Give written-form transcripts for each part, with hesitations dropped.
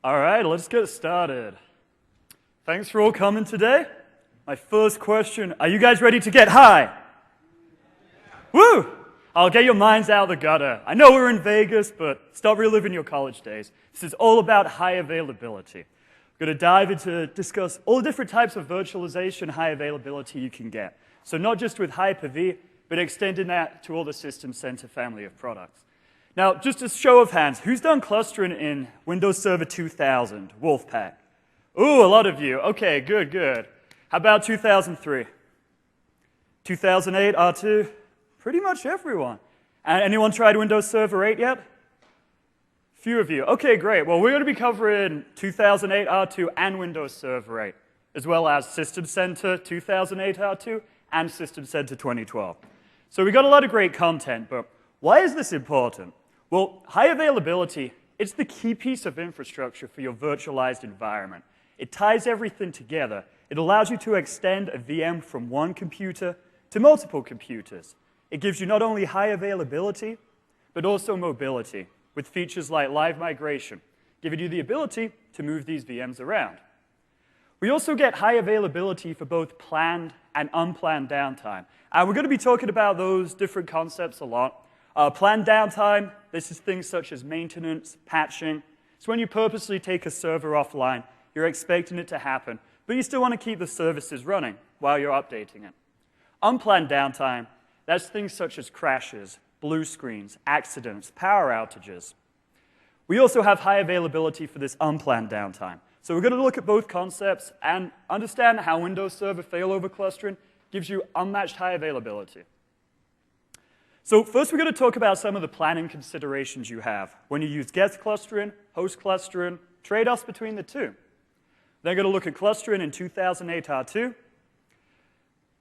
All right, let's get started. Thanks for all coming today. My first question, are you guys ready to get high? Woo! I'll get your minds out of the gutter. I know we're in Vegas, but stop reliving your college days. This is all about high availability. We're going to dive into discuss all the different types of virtualization high availability you can get. So not just with Hyper-V, but extending that to all the System Center family of products. Now, just a show of hands, who's done clustering in Windows Server 2000, Wolfpack? Ooh, a lot of you. Okay, good, good. How about 2003? 2008, R2? Pretty much everyone. And anyone tried Windows Server 8 yet? Few of you. Okay, great. Well, we're going to be covering 2008 R2 and Windows Server 8, as well as System Center 2008 R2 and System Center 2012. So we got a lot of great content, but why is this important? Well, high availability, it's the key piece of infrastructure for your virtualized environment. It ties everything together. It allows you to extend a VM from one computer to multiple computers. It gives you not only high availability, but also mobility, with features like live migration, giving you the ability to move these VMs around. We also get high availability for both planned and unplanned downtime. And we're going to be talking about those different concepts a lot. Planned downtime, this is things such as maintenance, patching. It's when you purposely take a server offline. You're expecting it to happen, but you still want to keep the services running while you're updating it. Unplanned downtime, that's things such as crashes, blue screens, accidents, power outages. We also have high availability for this unplanned downtime. So we're going to look at both concepts and understand how Windows Server failover clustering gives you unmatched high availability. So first we're going to talk about some of the planning considerations you have when you use guest clustering, host clustering, trade-offs between the two. Then we're going to look at clustering in 2008 R2,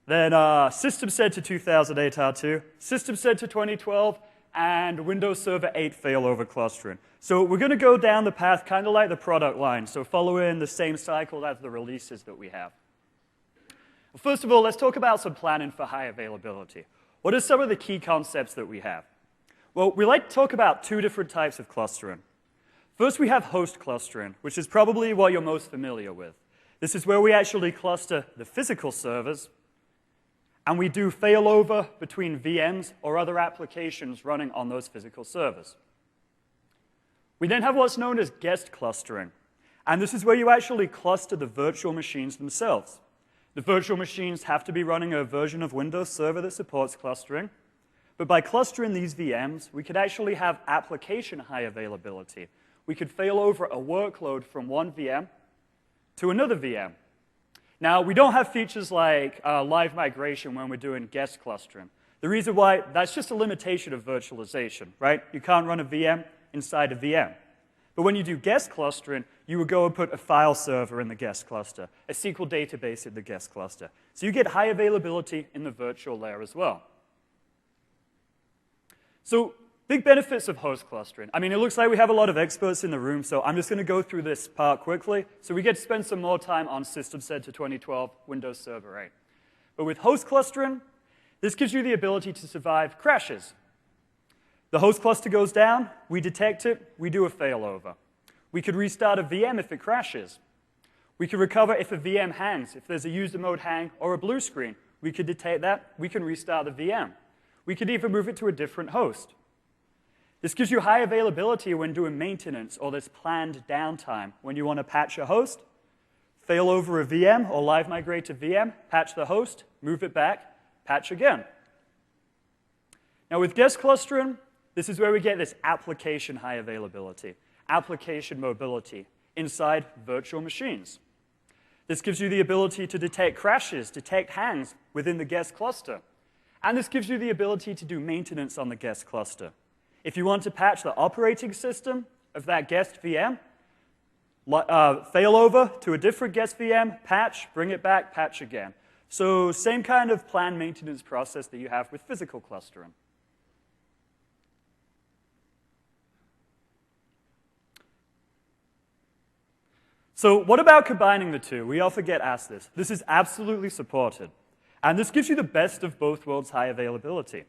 then System Center 2008 R2, System Center 2012, and Windows Server 8 failover clustering. So we're going to go down the path kind of like the product line, so following the same cycle as the releases that we have. Well, first of all, let's talk about some planning for high availability. What are some of the key concepts that we have? Well, we like to talk about two different types of clustering. First, we have host clustering, which is probably what you're most familiar with. This is where we actually cluster the physical servers, and we do failover between VMs or other applications running on those physical servers. We then have what's known as guest clustering, and this is where you actually cluster the virtual machines themselves. The virtual machines have to be running a version of Windows Server that supports clustering, but by clustering these VMs, we could actually have application high availability. We could fail over a workload from one VM to another VM. Now, we don't have features like live migration when we're doing guest clustering. The reason why, that's just a limitation of virtualization, right? You can't run a VM inside a VM. But when you do guest clustering, you would go and put a file server in the guest cluster, a SQL database in the guest cluster. So you get high availability in the virtual layer as well. So big benefits of host clustering. I mean, it looks like we have a lot of experts in the room, so I'm just going to go through this part quickly. So we get to spend some more time on System Center 2012, Windows Server 8. But with host clustering, this gives you the ability to survive crashes. The host cluster goes down, we detect it, we do a failover. We could restart a VM if it crashes. We could recover if a VM hangs, if there's a user mode hang or a blue screen. We could detect that, we can restart the VM. We could even move it to a different host. This gives you high availability when doing maintenance or this planned downtime. When you want to patch a host, fail over a VM or live migrate a VM, patch the host, move it back, patch again. Now with guest clustering, this is where we get this application high availability, application mobility inside virtual machines. This gives you the ability to detect crashes, detect hangs within the guest cluster. And this gives you the ability to do maintenance on the guest cluster. If you want to patch the operating system of that guest VM, fail over to a different guest VM, patch, bring it back, patch again. So same kind of planned maintenance process that you have with physical clustering. So what about combining the two? We often get asked this. This is absolutely supported. And this gives you the best of both worlds' high availability.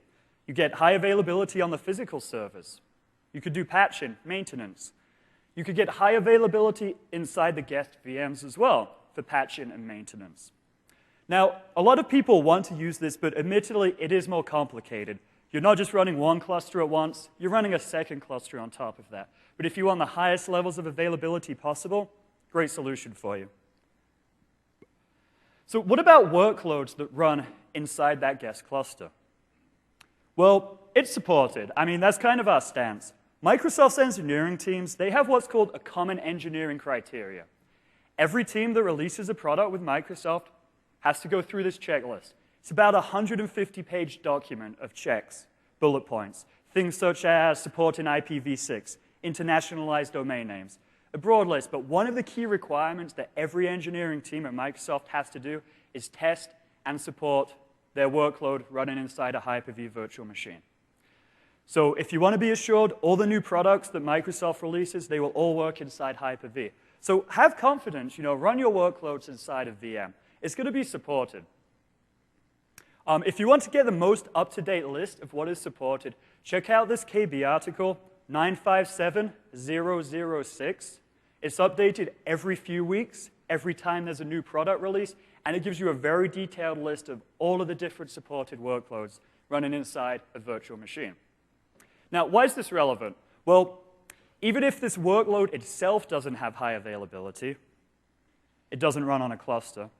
You get high availability on the physical servers. You could do patching, maintenance. You could get high availability inside the guest VMs as well for patching and maintenance. Now, a lot of people want to use this, but admittedly, it is more complicated. You're not just running one cluster at once, you're running a second cluster on top of that. But if you want the highest levels of availability possible, great solution for you. So what about workloads that run inside that guest cluster? Well, it's supported. I mean, that's kind of our stance. Microsoft's engineering teams, they have what's called a common engineering criteria. Every team that releases a product with Microsoft has to go through this checklist. It's about a 150-page document of checks, bullet points, things such as supporting IPv6, internationalized domain names, a broad list, but one of the key requirements that every engineering team at Microsoft has to do is test and support their workload running inside a Hyper-V virtual machine. So if you want to be assured all the new products that Microsoft releases, they will all work inside Hyper-V. So have confidence, run your workloads inside of VM. It's going to be supported. If you want to get the most up-to-date list of what is supported, check out this KB article, 957006. It's updated every few weeks, every time there's a new product release, and it gives you a very detailed list of all of the different supported workloads running inside a virtual machine. Now, why is this relevant? Well, even if this workload itself doesn't have high availability, it doesn't run on a cluster,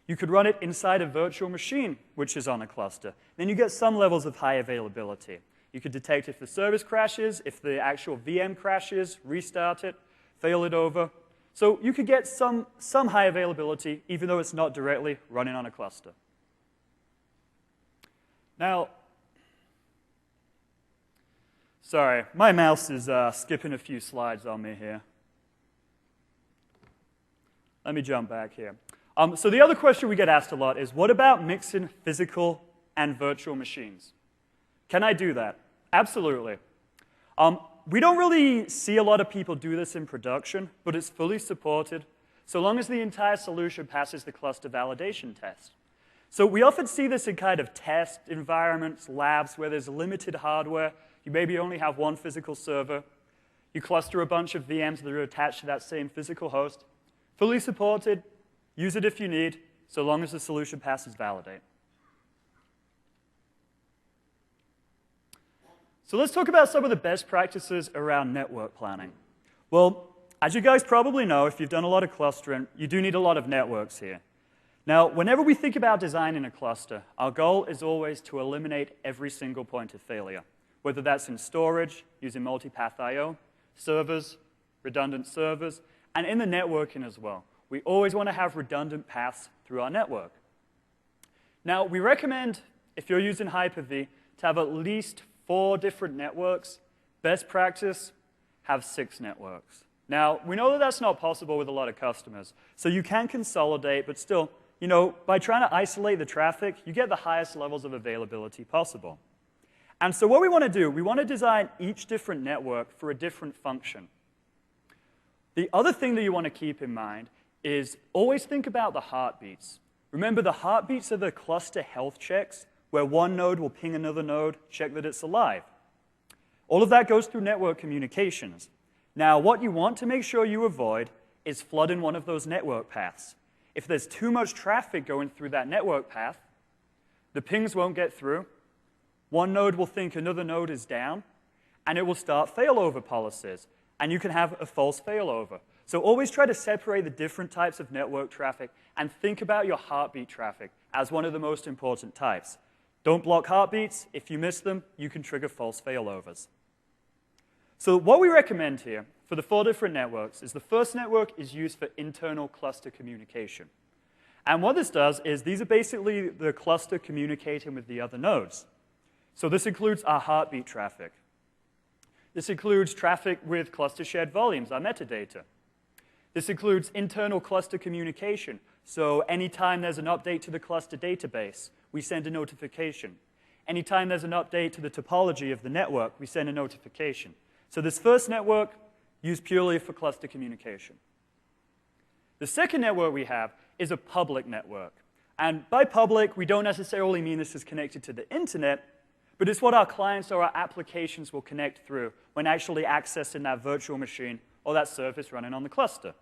you could run it inside a virtual machine, which is on a cluster. Then you get some levels of high availability. You could detect if the service crashes, if the actual VM crashes, restart it, fail it over. So you could get some high availability, even though it's not directly running on a cluster. Now, sorry, my mouse is skipping a few slides on me here. Let me jump back here. So the other question we get asked a lot is, what about mixing physical and virtual machines? Can I do that? Absolutely. We don't really see a lot of people do this in production, but it's fully supported, so long as the entire solution passes the cluster validation test. So we often see this in kind of test environments, labs, where there's limited hardware. You maybe only have one physical server. You cluster a bunch of VMs that are attached to that same physical host. Fully supported. Use it if you need, so long as the solution passes validate. So let's talk about some of the best practices around network planning. Well, as you guys probably know, if you've done a lot of clustering, you do need a lot of networks here. Now, whenever we think about designing a cluster, our goal is always to eliminate every single point of failure, whether that's in storage, using multipath I/O, servers, redundant servers, and in the networking as well. We always want to have redundant paths through our network. Now, we recommend, if you're using Hyper-V, to have at least 4 different networks. Best practice, have 6 networks. Now, we know that that's not possible with a lot of customers, so you can consolidate, but still, by trying to isolate the traffic, you get the highest levels of availability possible. And so what we want to do, we want to design each different network for a different function. The other thing that you want to keep in mind is always think about the heartbeats. Remember, the heartbeats are the cluster health checks, where one node will ping another node, check that it's alive. All of that goes through network communications. Now, what you want to make sure you avoid is flooding one of those network paths. If there's too much traffic going through that network path, the pings won't get through, one node will think another node is down, and it will start failover policies, and you can have a false failover. So always try to separate the different types of network traffic and think about your heartbeat traffic as one of the most important types. Don't block heartbeats. If you miss them, you can trigger false failovers. So what we recommend here for the 4 different networks is the first network is used for internal cluster communication. And what this does is these are basically the cluster communicating with the other nodes. So this includes our heartbeat traffic. This includes traffic with cluster shared volumes, our metadata. This includes internal cluster communication. So anytime there's an update to the cluster database, we send a notification. Anytime there's an update to the topology of the network, we send a notification. So this first network, used purely for cluster communication. The second network we have is a public network. And by public, we don't necessarily mean this is connected to the internet, but it's what our clients or our applications will connect through when actually accessing that virtual machine or that service running on the cluster.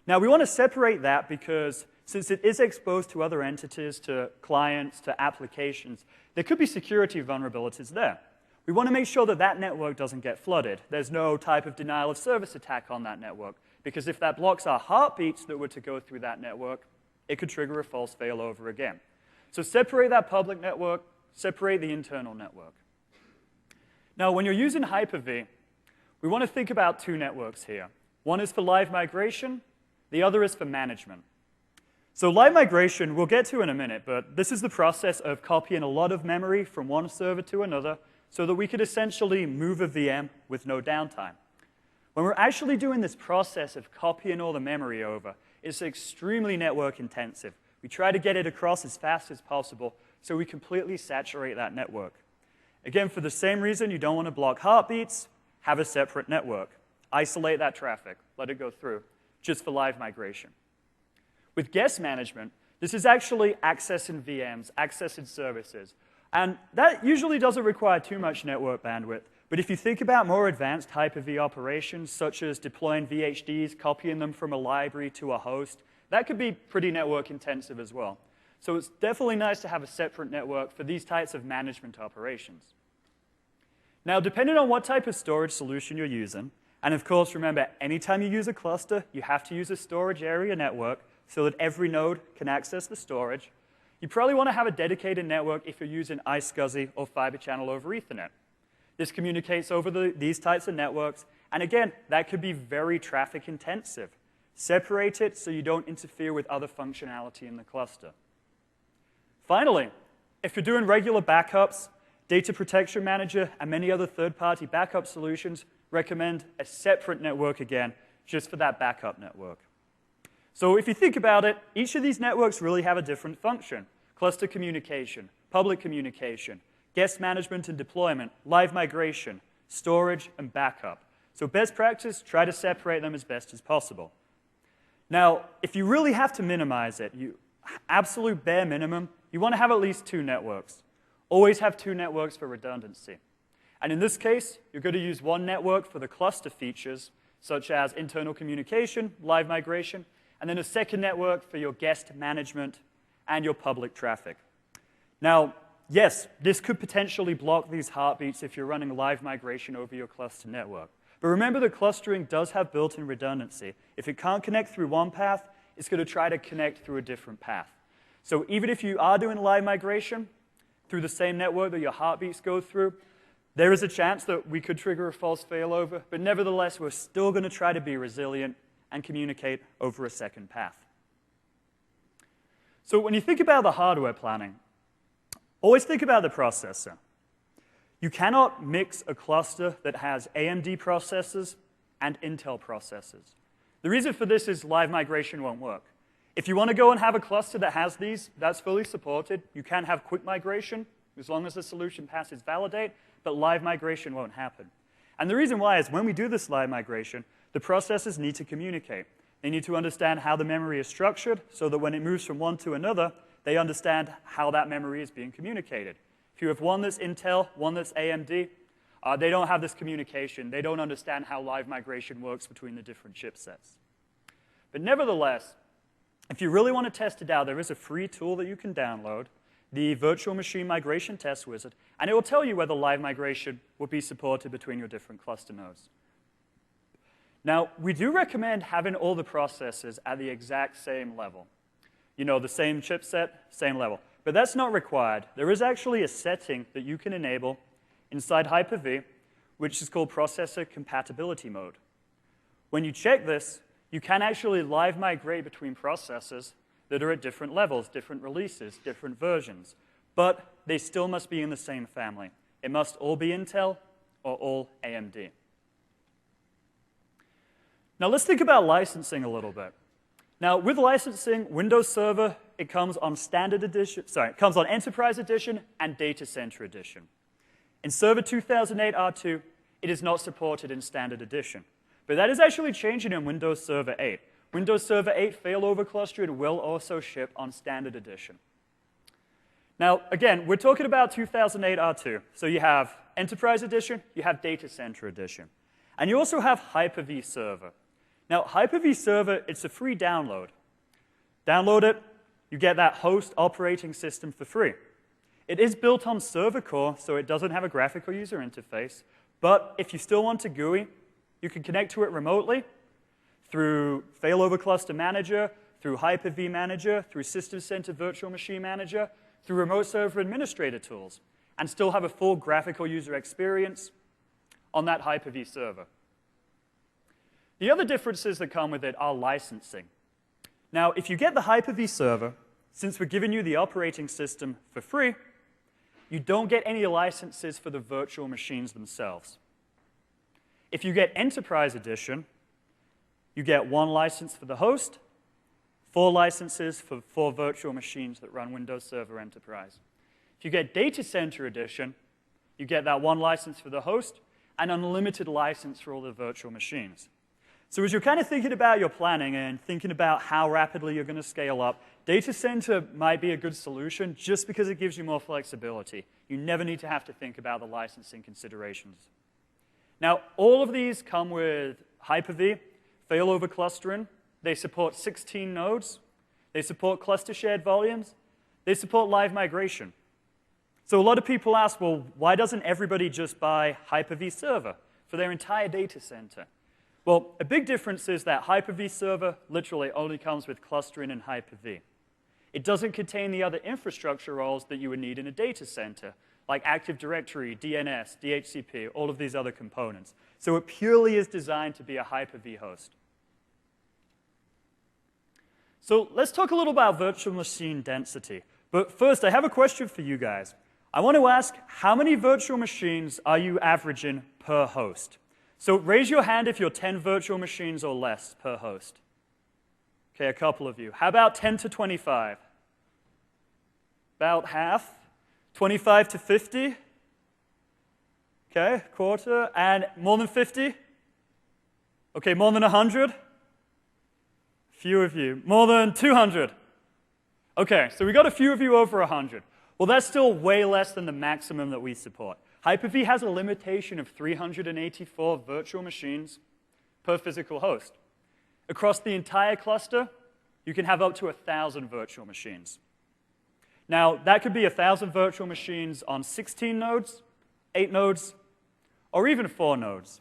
Now, we want to separate that because since it is exposed to other entities, to clients, to applications, there could be security vulnerabilities there. We want to make sure that that network doesn't get flooded. There's no type of denial of service attack on that network, because if that blocks our heartbeats that were to go through that network, it could trigger a false failover again. So separate that public network, separate the internal network. Now, when you're using Hyper-V, we want to think about two networks here. One is for live migration, the other is for management. So live migration, we'll get to in a minute, but this is the process of copying a lot of memory from one server to another so that we could essentially move a VM with no downtime. When we're actually doing this process of copying all the memory over, it's extremely network intensive. We try to get it across as fast as possible so we completely saturate that network. Again, for the same reason you don't want to block heartbeats, have a separate network. Isolate that traffic, let it go through, just for live migration. With guest management, this is actually accessing VMs, accessing services. And that usually doesn't require too much network bandwidth. But if you think about more advanced Hyper-V operations, such as deploying VHDs, copying them from a library to a host, that could be pretty network intensive as well. So it's definitely nice to have a separate network for these types of management operations. Now, depending on what type of storage solution you're using, and of course, remember, anytime you use a cluster, you have to use a storage area network so that every node can access the storage. You probably want to have a dedicated network if you're using iSCSI or Fiber Channel over Ethernet. This communicates over these types of networks, and again, that could be very traffic intensive. Separate it so you don't interfere with other functionality in the cluster. Finally, if you're doing regular backups, Data Protection Manager and many other third-party backup solutions recommend a separate network again, just for that backup network. So if you think about it, each of these networks really have a different function. Cluster communication, public communication, guest management and deployment, live migration, storage, and backup. So best practice, try to separate them as best as possible. Now, if you really have to minimize it, absolute bare minimum, you want to have at least two networks. Always have two networks for redundancy. And in this case, you're going to use one network for the cluster features, such as internal communication, live migration, and then a second network for your guest management and your public traffic. Now, yes, this could potentially block these heartbeats if you're running live migration over your cluster network. But remember that clustering does have built-in redundancy. If it can't connect through one path, it's going to try to connect through a different path. So even if you are doing live migration through the same network that your heartbeats go through, there is a chance that we could trigger a false failover, but nevertheless, we're still going to try to be resilient and communicate over a second path. So when you think about the hardware planning, always think about the processor. You cannot mix a cluster that has AMD processors and Intel processors. The reason for this is live migration won't work. If you want to go and have a cluster that has these, that's fully supported. You can have quick migration as long as the solution passes validate, but live migration won't happen. And the reason why is when we do this live migration, the processors need to communicate. They need to understand how the memory is structured so that when it moves from one to another, they understand how that memory is being communicated. If you have one that's Intel, one that's AMD, they don't have this communication. They don't understand how live migration works between the different chipsets. But nevertheless, if you really want to test it out, there is a free tool that you can download, the Virtual Machine Migration Test Wizard, and it will tell you whether live migration will be supported between your different cluster nodes. Now, we do recommend having all the processors at the exact same level. You know, the same chipset, same level. But that's not required. There is actually a setting that you can enable inside Hyper-V, which is called Processor Compatibility Mode. When you check this, you can actually live migrate between processors that are at different levels, different releases, different versions. But they still must be in the same family. It must all be Intel or all AMD. Now let's think about licensing a little bit. Now with licensing, Windows Server, it comes on Standard Edition, it comes on Enterprise Edition and Data Center Edition. In Server 2008 R2, it is not supported in Standard Edition. But that is actually changing in Windows Server 8. Windows Server 8 failover clustering will also ship on Standard Edition. Now, again, we're talking about 2008 R2. So you have Enterprise Edition, you have Data Center Edition. And you also have Hyper-V Server. Now, Hyper-V Server, it's a free download. Download it, you get that host operating system for free. It is built on server core, so it doesn't have a graphical user interface. But if you still want a GUI, you can connect to it remotely through Failover Cluster Manager, through Hyper-V Manager, through System Center Virtual Machine Manager, through Remote Server Administrator tools, and still have a full graphical user experience on that Hyper-V server. The other differences that come with it are licensing. Now, if you get the Hyper-V server, since we're giving you the operating system for free, you don't get any licenses for the virtual machines themselves. If you get Enterprise Edition, you get 1 license for the host, 4 licenses for 4 virtual machines that run Windows Server Enterprise. If you get Data Center Edition, you get that 1 license for the host and unlimited license for all the virtual machines. So as you're kind of thinking about your planning and thinking about how rapidly you're going to scale up, Data Center might be a good solution just because it gives you more flexibility. You never need to have to think about the licensing considerations. Now, all of these come with Hyper-V, failover clustering. They support 16 nodes. They support cluster shared volumes. They support live migration. So a lot of people ask, well, why doesn't everybody just buy Hyper-V Server for their entire data center? Well, a big difference is that Hyper-V Server literally only comes with clustering and Hyper-V. It doesn't contain the other infrastructure roles that you would need in a data center, like Active Directory, DNS, DHCP, all of these other components. So it purely is designed to be a Hyper-V host. So let's talk a little about virtual machine density. But first, I have a question for you guys. I want to ask, how many virtual machines are you averaging per host? So raise your hand if you're 10 virtual machines or less per host. Okay, a couple of you. How about 10 to 25? About half. 25 to 50? Okay, quarter. And more than 50? Okay, more than 100? Few of you. More than 200? Okay, so we got a few of you over 100. Well, that's still way less than the maximum that we support. Hyper-V has a limitation of 384 virtual machines per physical host. Across the entire cluster, you can have up to 1,000 virtual machines. Now, that could be 1,000 virtual machines on 16 nodes, 8 nodes, or even 4 nodes.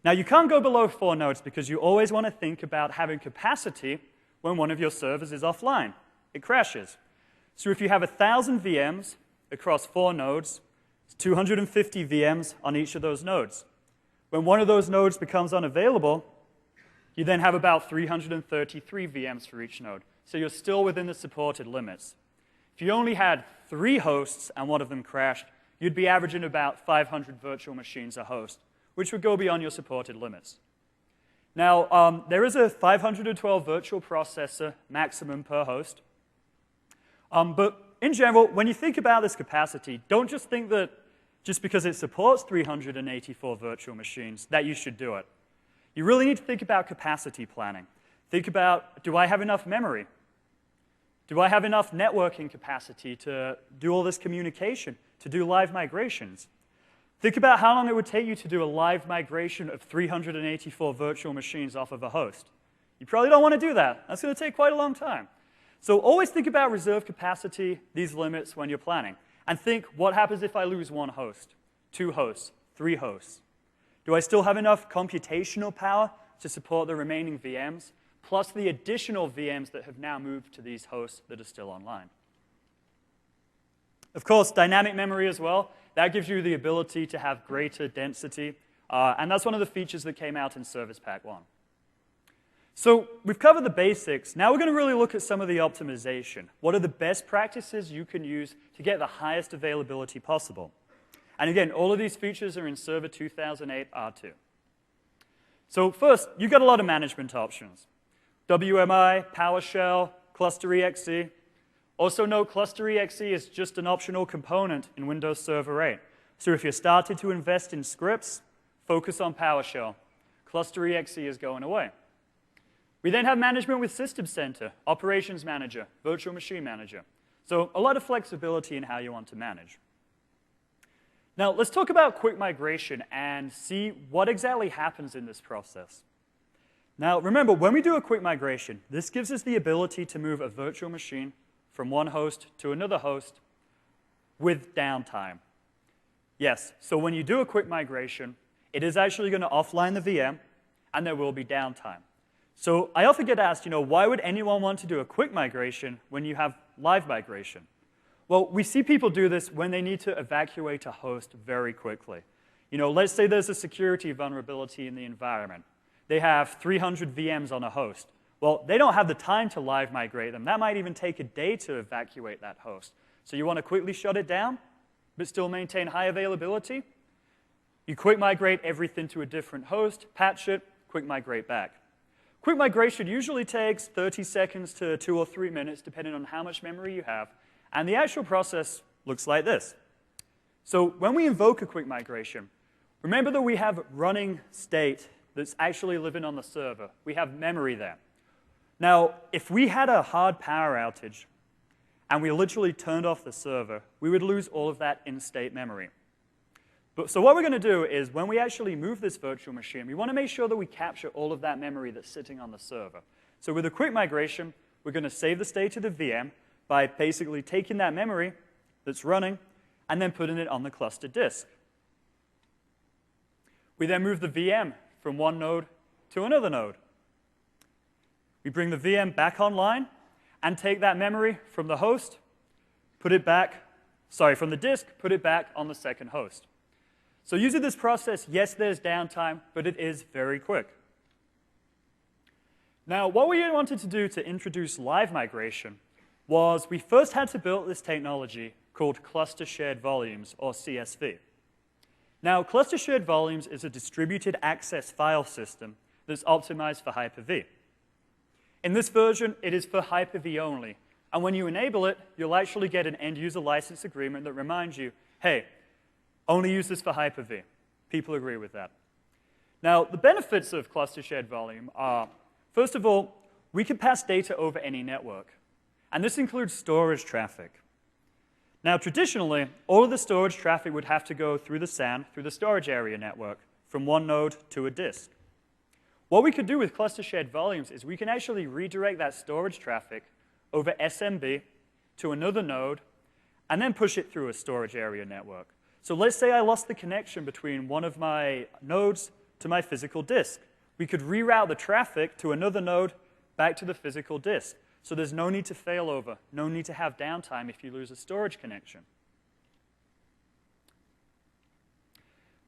Now, you can't go below 4 nodes because you always want to think about having capacity when one of your servers is offline. It crashes. So if you have 1,000 VMs across 4 nodes, it's 250 VMs on each of those nodes. When one of those nodes becomes unavailable, you then have about 333 VMs for each node. So you're still within the supported limits. If you only had 3 hosts and one of them crashed, you'd be averaging about 500 virtual machines a host, which would go beyond your supported limits. Now, there is a 512 virtual processor maximum per host. But in general, when you think about this capacity, don't just think that just because it supports 384 virtual machines that you should do it. You really need to think about capacity planning. Think about, do I have enough memory? Do I have enough networking capacity to do all this communication, to do live migrations? Think about how long it would take you to do a live migration of 384 virtual machines off of a host. You probably don't want to do that. That's going to take quite a long time. So always think about reserve capacity, these limits, when you're planning. And think, what happens if I lose 1 host, 2 hosts, 3 hosts? Do I still have enough computational power to support the remaining VMs, plus the additional VMs that have now moved to these hosts that are still online? Of course, dynamic memory as well. That gives you the ability to have greater density. And that's one of the features that came out in Service Pack 1. So we've covered the basics. Now we're going to really look at some of the optimization. What are the best practices you can use to get the highest availability possible? And again, all of these features are in Server 2008 R2. So first, you've got a lot of management options. WMI, PowerShell, Cluster EXE. Also note, Cluster EXE is just an optional component in Windows Server 8. So if you're starting to invest in scripts, focus on PowerShell. Cluster EXE is going away. We then have management with System Center, Operations Manager, Virtual Machine Manager. So a lot of flexibility in how you want to manage. Now, let's talk about quick migration and see what exactly happens in this process. Now, remember, when we do a quick migration, this gives us the ability to move a virtual machine from one host to another host with downtime. Yes, so when you do a quick migration, it is actually going to offline the VM, and there will be downtime. So I often get asked, why would anyone want to do a quick migration when you have live migration? Well, we see people do this when they need to evacuate a host very quickly. Let's say there's a security vulnerability in the environment. They have 300 VMs on a host. Well, they don't have the time to live migrate them. That might even take a day to evacuate that host. So you want to quickly shut it down, but still maintain high availability? You quick migrate everything to a different host, patch it, quick migrate back. Quick migration usually takes 30 seconds to 2 or 3 minutes, depending on how much memory you have. And the actual process looks like this. So when we invoke a quick migration, remember that we have running state that's actually living on the server. We have memory there. Now, if we had a hard power outage and we literally turned off the server, we would lose all of that in-state memory. So what we're going to do is when we actually move this virtual machine, we want to make sure that we capture all of that memory that's sitting on the server. So with a quick migration, we're going to save the state of the VM by basically taking that memory that's running and then putting it on the cluster disk. We then move the VM from one node to another node. We bring the VM back online and take that memory from the host, from the disk, put it back on the second host. So using this process, yes, there's downtime, but it is very quick. Now, what we wanted to do to introduce live migration was we first had to build this technology called Cluster Shared Volumes, or CSV. Now, Cluster Shared Volumes is a distributed access file system that's optimized for Hyper-V. In this version, it is for Hyper-V only. And when you enable it, you'll actually get an end-user license agreement that reminds you, hey, only use this for Hyper-V. People agree with that. Now, the benefits of Cluster Shared Volume are, first of all, we can pass data over any network. And this includes storage traffic. Now, traditionally, all of the storage traffic would have to go through the SAN, through the storage area network, from one node to a disk. What we could do with Cluster Shared Volumes is we can actually redirect that storage traffic over SMB to another node, and then push it through a storage area network. So let's say I lost the connection between one of my nodes to my physical disk. We could reroute the traffic to another node back to the physical disk. So there's no need to failover, no need to have downtime if you lose a storage connection.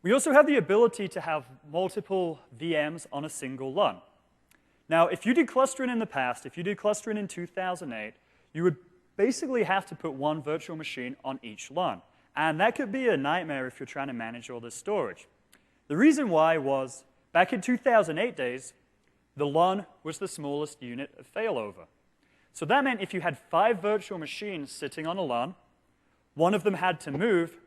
We also have the ability to have multiple VMs on a single LUN. Now, if you did clustering in the past, if you did clustering in 2008, you would basically have to put one virtual machine on each LUN. And that could be a nightmare if you're trying to manage all this storage. The reason why was, back in 2008 days, the LUN was the smallest unit of failover. So that meant if you had 5 virtual machines sitting on a LUN, one of them had to move,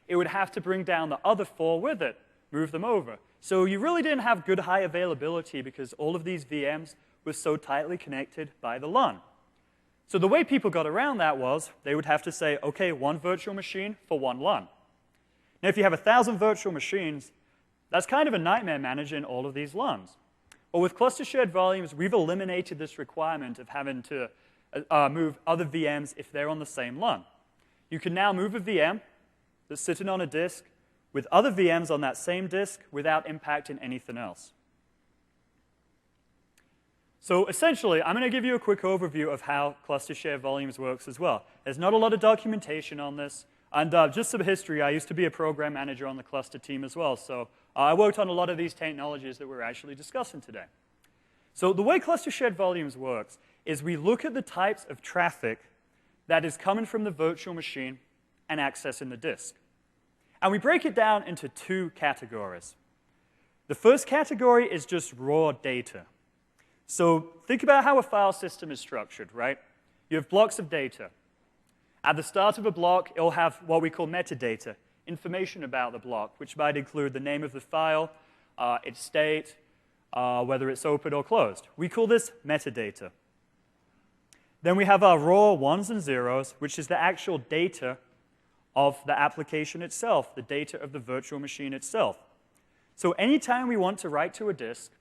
it would have to bring down the other 4 with it, move them over. So you really didn't have good high availability because all of these VMs were so tightly connected by the LUN. So the way people got around that was they would have to say, OK, one virtual machine for one LUN. Now, if you have 1,000 virtual machines, that's kind of a nightmare managing all of these LUNs. But with Cluster Shared Volumes, we've eliminated this requirement of having to move other VMs if they're on the same LUN. You can now move a VM that's sitting on a disk with other VMs on that same disk without impacting anything else. So essentially, I'm going to give you a quick overview of how Cluster Shared Volumes works as well. There's not a lot of documentation on this. And just some history, I used to be a program manager on the cluster team as well. So I worked on a lot of these technologies that we're actually discussing today. So the way Cluster Shared Volumes works is we look at the types of traffic that is coming from the virtual machine and accessing the disk. And we break it down into 2 categories. The first category is just raw data. So think about how a file system is structured, right? You have blocks of data. At the start of a block, it'll have what we call metadata, information about the block, which might include the name of the file, its state, whether it's open or closed. We call this metadata. Then we have our raw ones and zeros, which is the actual data of the application itself, the data of the virtual machine itself. So anytime we want to write to a disk,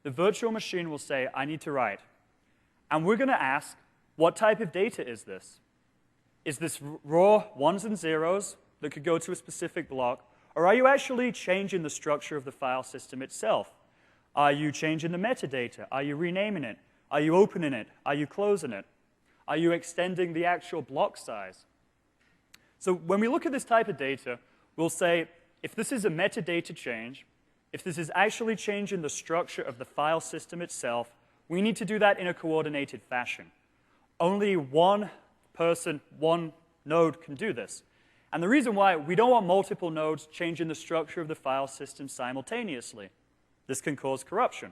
the virtual machine will say, I need to write. And we're going to ask, what type of data is this? Is this raw ones and zeros that could go to a specific block, or are you actually changing the structure of the file system itself? Are you changing the metadata? Are you renaming it? Are you opening it? Are you closing it? Are you extending the actual block size? So when we look at this type of data, we'll say, if this is a metadata change, if this is actually changing the structure of the file system itself, we need to do that in a coordinated fashion. Only one person, one node can do this. And the reason why, we don't want multiple nodes changing the structure of the file system simultaneously. This can cause corruption.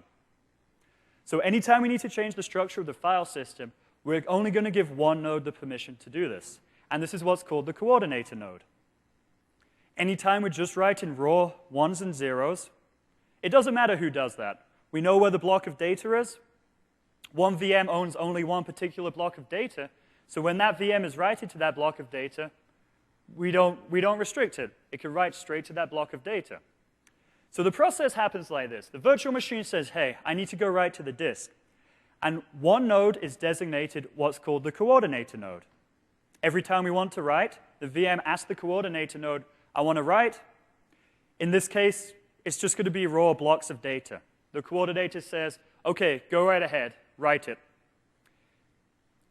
So anytime we need to change the structure of the file system, we're only going to give one node the permission to do this. And this is what's called the coordinator node. Anytime we're just writing raw ones and zeros, it doesn't matter who does that. We know where the block of data is. One VM owns only one particular block of data, so when that VM is writing to that block of data, we don't restrict it. It can write straight to that block of data. So the process happens like this. The virtual machine says, hey, I need to go write to the disk. And one node is designated what's called the coordinator node. Every time we want to write, the VM asks the coordinator node, I want to write. In this case, it's just going to be raw blocks of data. The coordinator says, OK, go right ahead, write it.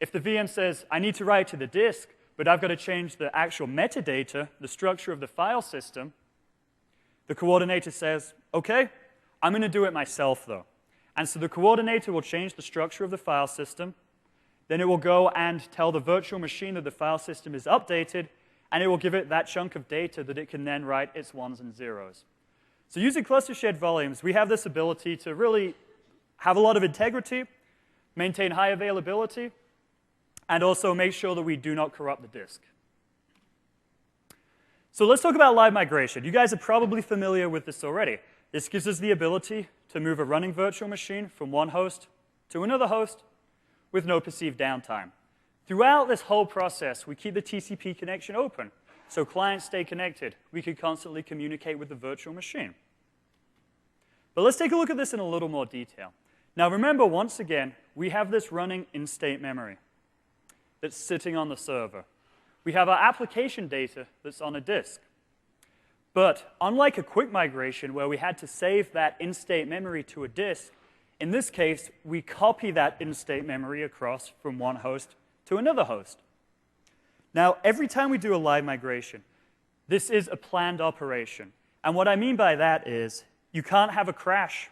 If the VM says, I need to write to the disk, but I've got to change the actual metadata, the structure of the file system, the coordinator says, OK, I'm going to do it myself, though. And so the coordinator will change the structure of the file system. Then it will go and tell the virtual machine that the file system is updated, and it will give it that chunk of data that it can then write its ones and zeros. So using cluster shared volumes, we have this ability to really have a lot of integrity, maintain high availability, and also make sure that we do not corrupt the disk. So let's talk about live migration. You guys are probably familiar with this already. This gives us the ability to move a running virtual machine from one host to another host with no perceived downtime. Throughout this whole process, we keep the TCP connection open, so clients stay connected. We can constantly communicate with the virtual machine. But let's take a look at this in a little more detail. Now remember, once again, we have this running in-state memory that's sitting on the server. We have our application data that's on a disk. But unlike a quick migration where we had to save that in-state memory to a disk, in this case, we copy that in-state memory across from one host to another host. Now, every time we do a live migration, this is a planned operation. And what I mean by that is you can't have a crash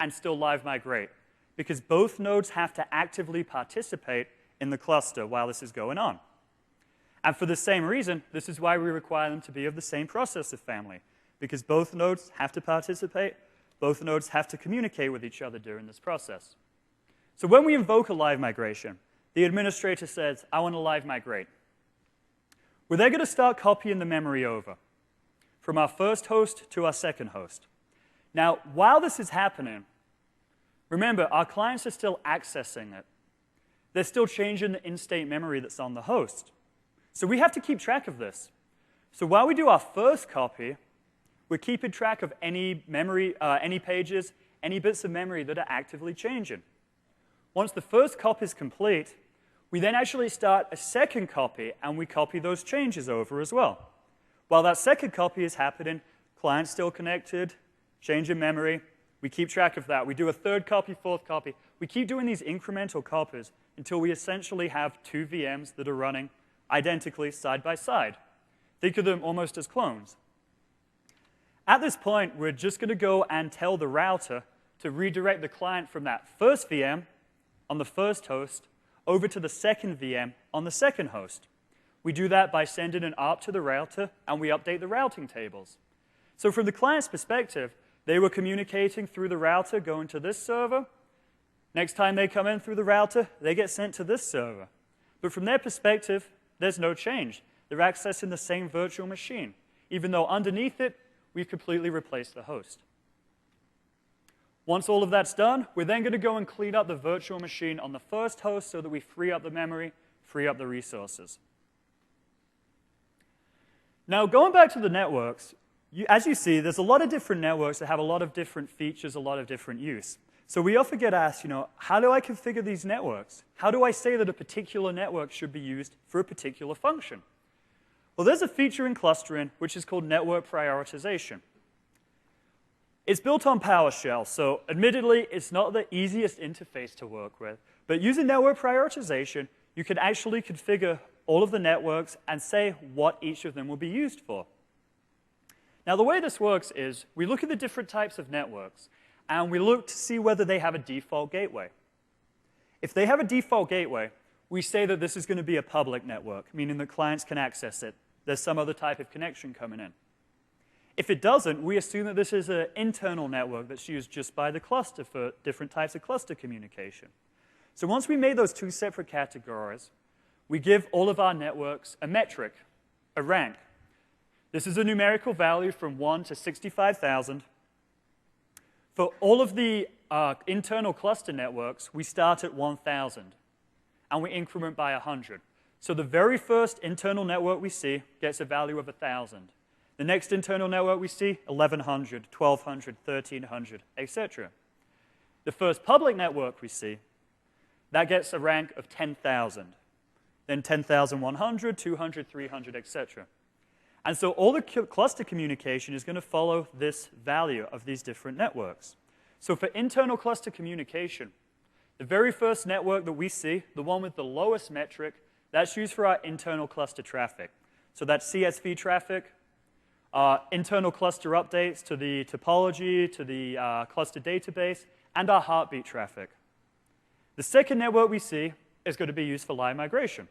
and still live migrate, because both nodes have to actively participate in the cluster while this is going on. And for the same reason, this is why we require them to be of the same processor family, because both nodes have to participate, both nodes have to communicate with each other during this process. So when we invoke a live migration, the administrator says, I want to live migrate. We're then going to start copying the memory over from our first host to our second host. Now, while this is happening, remember, our clients are still accessing it. They're still changing the in-state memory that's on the host. So we have to keep track of this. So while we do our first copy, we're keeping track of any memory, any pages, any bits of memory that are actively changing. Once the first copy is complete, we then actually start a second copy, and we copy those changes over as well. While that second copy is happening, client's still connected, change in memory, we keep track of that. We do a third copy, fourth copy. We keep doing these incremental copies until we essentially have two VMs that are running identically side by side. Think of them almost as clones. At this point, we're just going to go and tell the router to redirect the client from that first VM on the first host over to the second VM on the second host. We do that by sending an ARP to the router, and we update the routing tables. So from the client's perspective, they were communicating through the router, going to this server. Next time they come in through the router, they get sent to this server. But from their perspective, there's no change. They're accessing the same virtual machine, even though underneath it, we've completely replaced the host. Once all of that's done, we're then going to go and clean up the virtual machine on the first host so that we free up the memory, free up the resources. Now, going back to the networks, as you see, there's a lot of different networks that have a lot of different features, a lot of different use. So we often get asked, how do I configure these networks? How do I say that a particular network should be used for a particular function? Well, there's a feature in clustering which is called network prioritization. It's built on PowerShell, so admittedly, it's not the easiest interface to work with. But using network prioritization, you can actually configure all of the networks and say what each of them will be used for. Now, the way this works is we look at the different types of networks, and we look to see whether they have a default gateway. If they have a default gateway, we say that this is going to be a public network, meaning that clients can access it. There's some other type of connection coming in. If it doesn't, we assume that this is an internal network that's used just by the cluster for different types of cluster communication. So once we made those two separate categories, we give all of our networks a metric, a rank. This is a numerical value from 1 to 65,000. For all of the internal cluster networks, we start at 1,000, and we increment by 100. So the very first internal network we see gets a value of 1,000. The next internal network we see, 1,100, 1,200, 1,300, etc. The first public network we see, that gets a rank of 10,000. Then 10,100, 200, 300, etc. And so all the cluster communication is going to follow this value of these different networks. So for internal cluster communication, the very first network that we see, the one with the lowest metric, that's used for our internal cluster traffic. So that's CSV traffic, internal cluster updates to the topology, to the cluster database, and our heartbeat traffic. The second network we see is going to be used for line migration.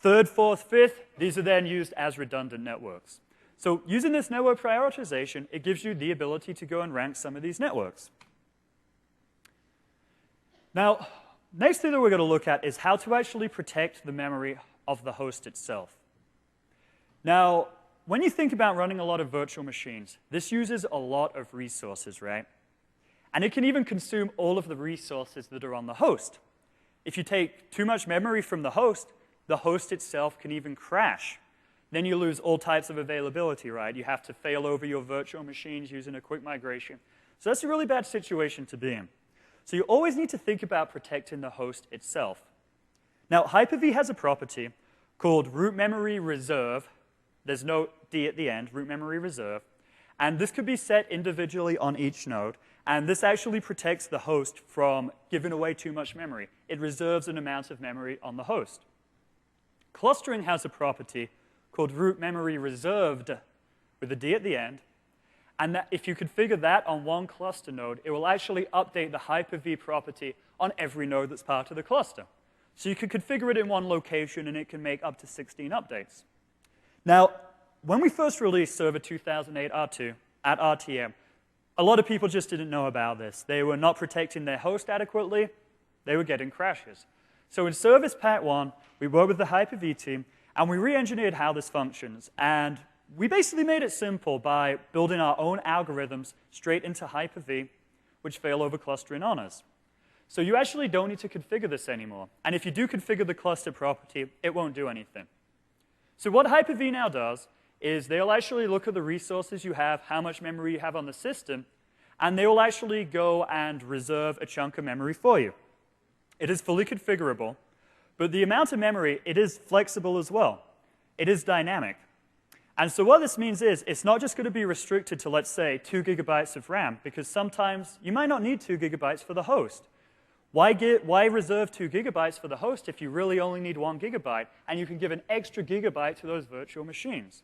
Third, fourth, fifth, these are then used as redundant networks. So using this network prioritization, it gives you the ability to go and rank some of these networks. Now, next thing that we're going to look at is how to actually protect the memory of the host itself. Now, when you think about running a lot of virtual machines, this uses a lot of resources, right? And it can even consume all of the resources that are on the host. If you take too much memory from the host itself can even crash. Then you lose all types of availability, right? You have to fail over your virtual machines using a quick migration. So that's a really bad situation to be in. So you always need to think about protecting the host itself. Now, Hyper-V has a property called root memory reserve. There's no D at the end, root memory reserve. And this could be set individually on each node. And this actually protects the host from giving away too much memory. It reserves an amount of memory on the host. Clustering has a property called root memory reserved with a D at the end. And that if you configure that on one cluster node, it will actually update the Hyper-V property on every node that's part of the cluster. So you can configure it in one location, and it can make up to 16 updates. Now, when we first released Server 2008 R2 at RTM, a lot of people just didn't know about this. They were not protecting their host adequately. They were getting crashes. So in Service Pack 1, we worked with the Hyper-V team, and we re-engineered how this functions. And we basically made it simple by building our own algorithms straight into Hyper-V, which failover clustering honors. So you actually don't need to configure this anymore. And if you do configure the cluster property, it won't do anything. So what Hyper-V now does is they'll actually look at the resources you have, how much memory you have on the system, and they will actually go and reserve a chunk of memory for you. It is fully configurable, but the amount of memory, it is flexible as well. It is dynamic. And so what this means is it's not just going to be restricted to, let's say, 2 gigabytes of RAM, because sometimes you might not need 2 gigabytes for the host. Why reserve 2 gigabytes for the host if you really only need 1 gigabyte, and you can give an extra gigabyte to those virtual machines?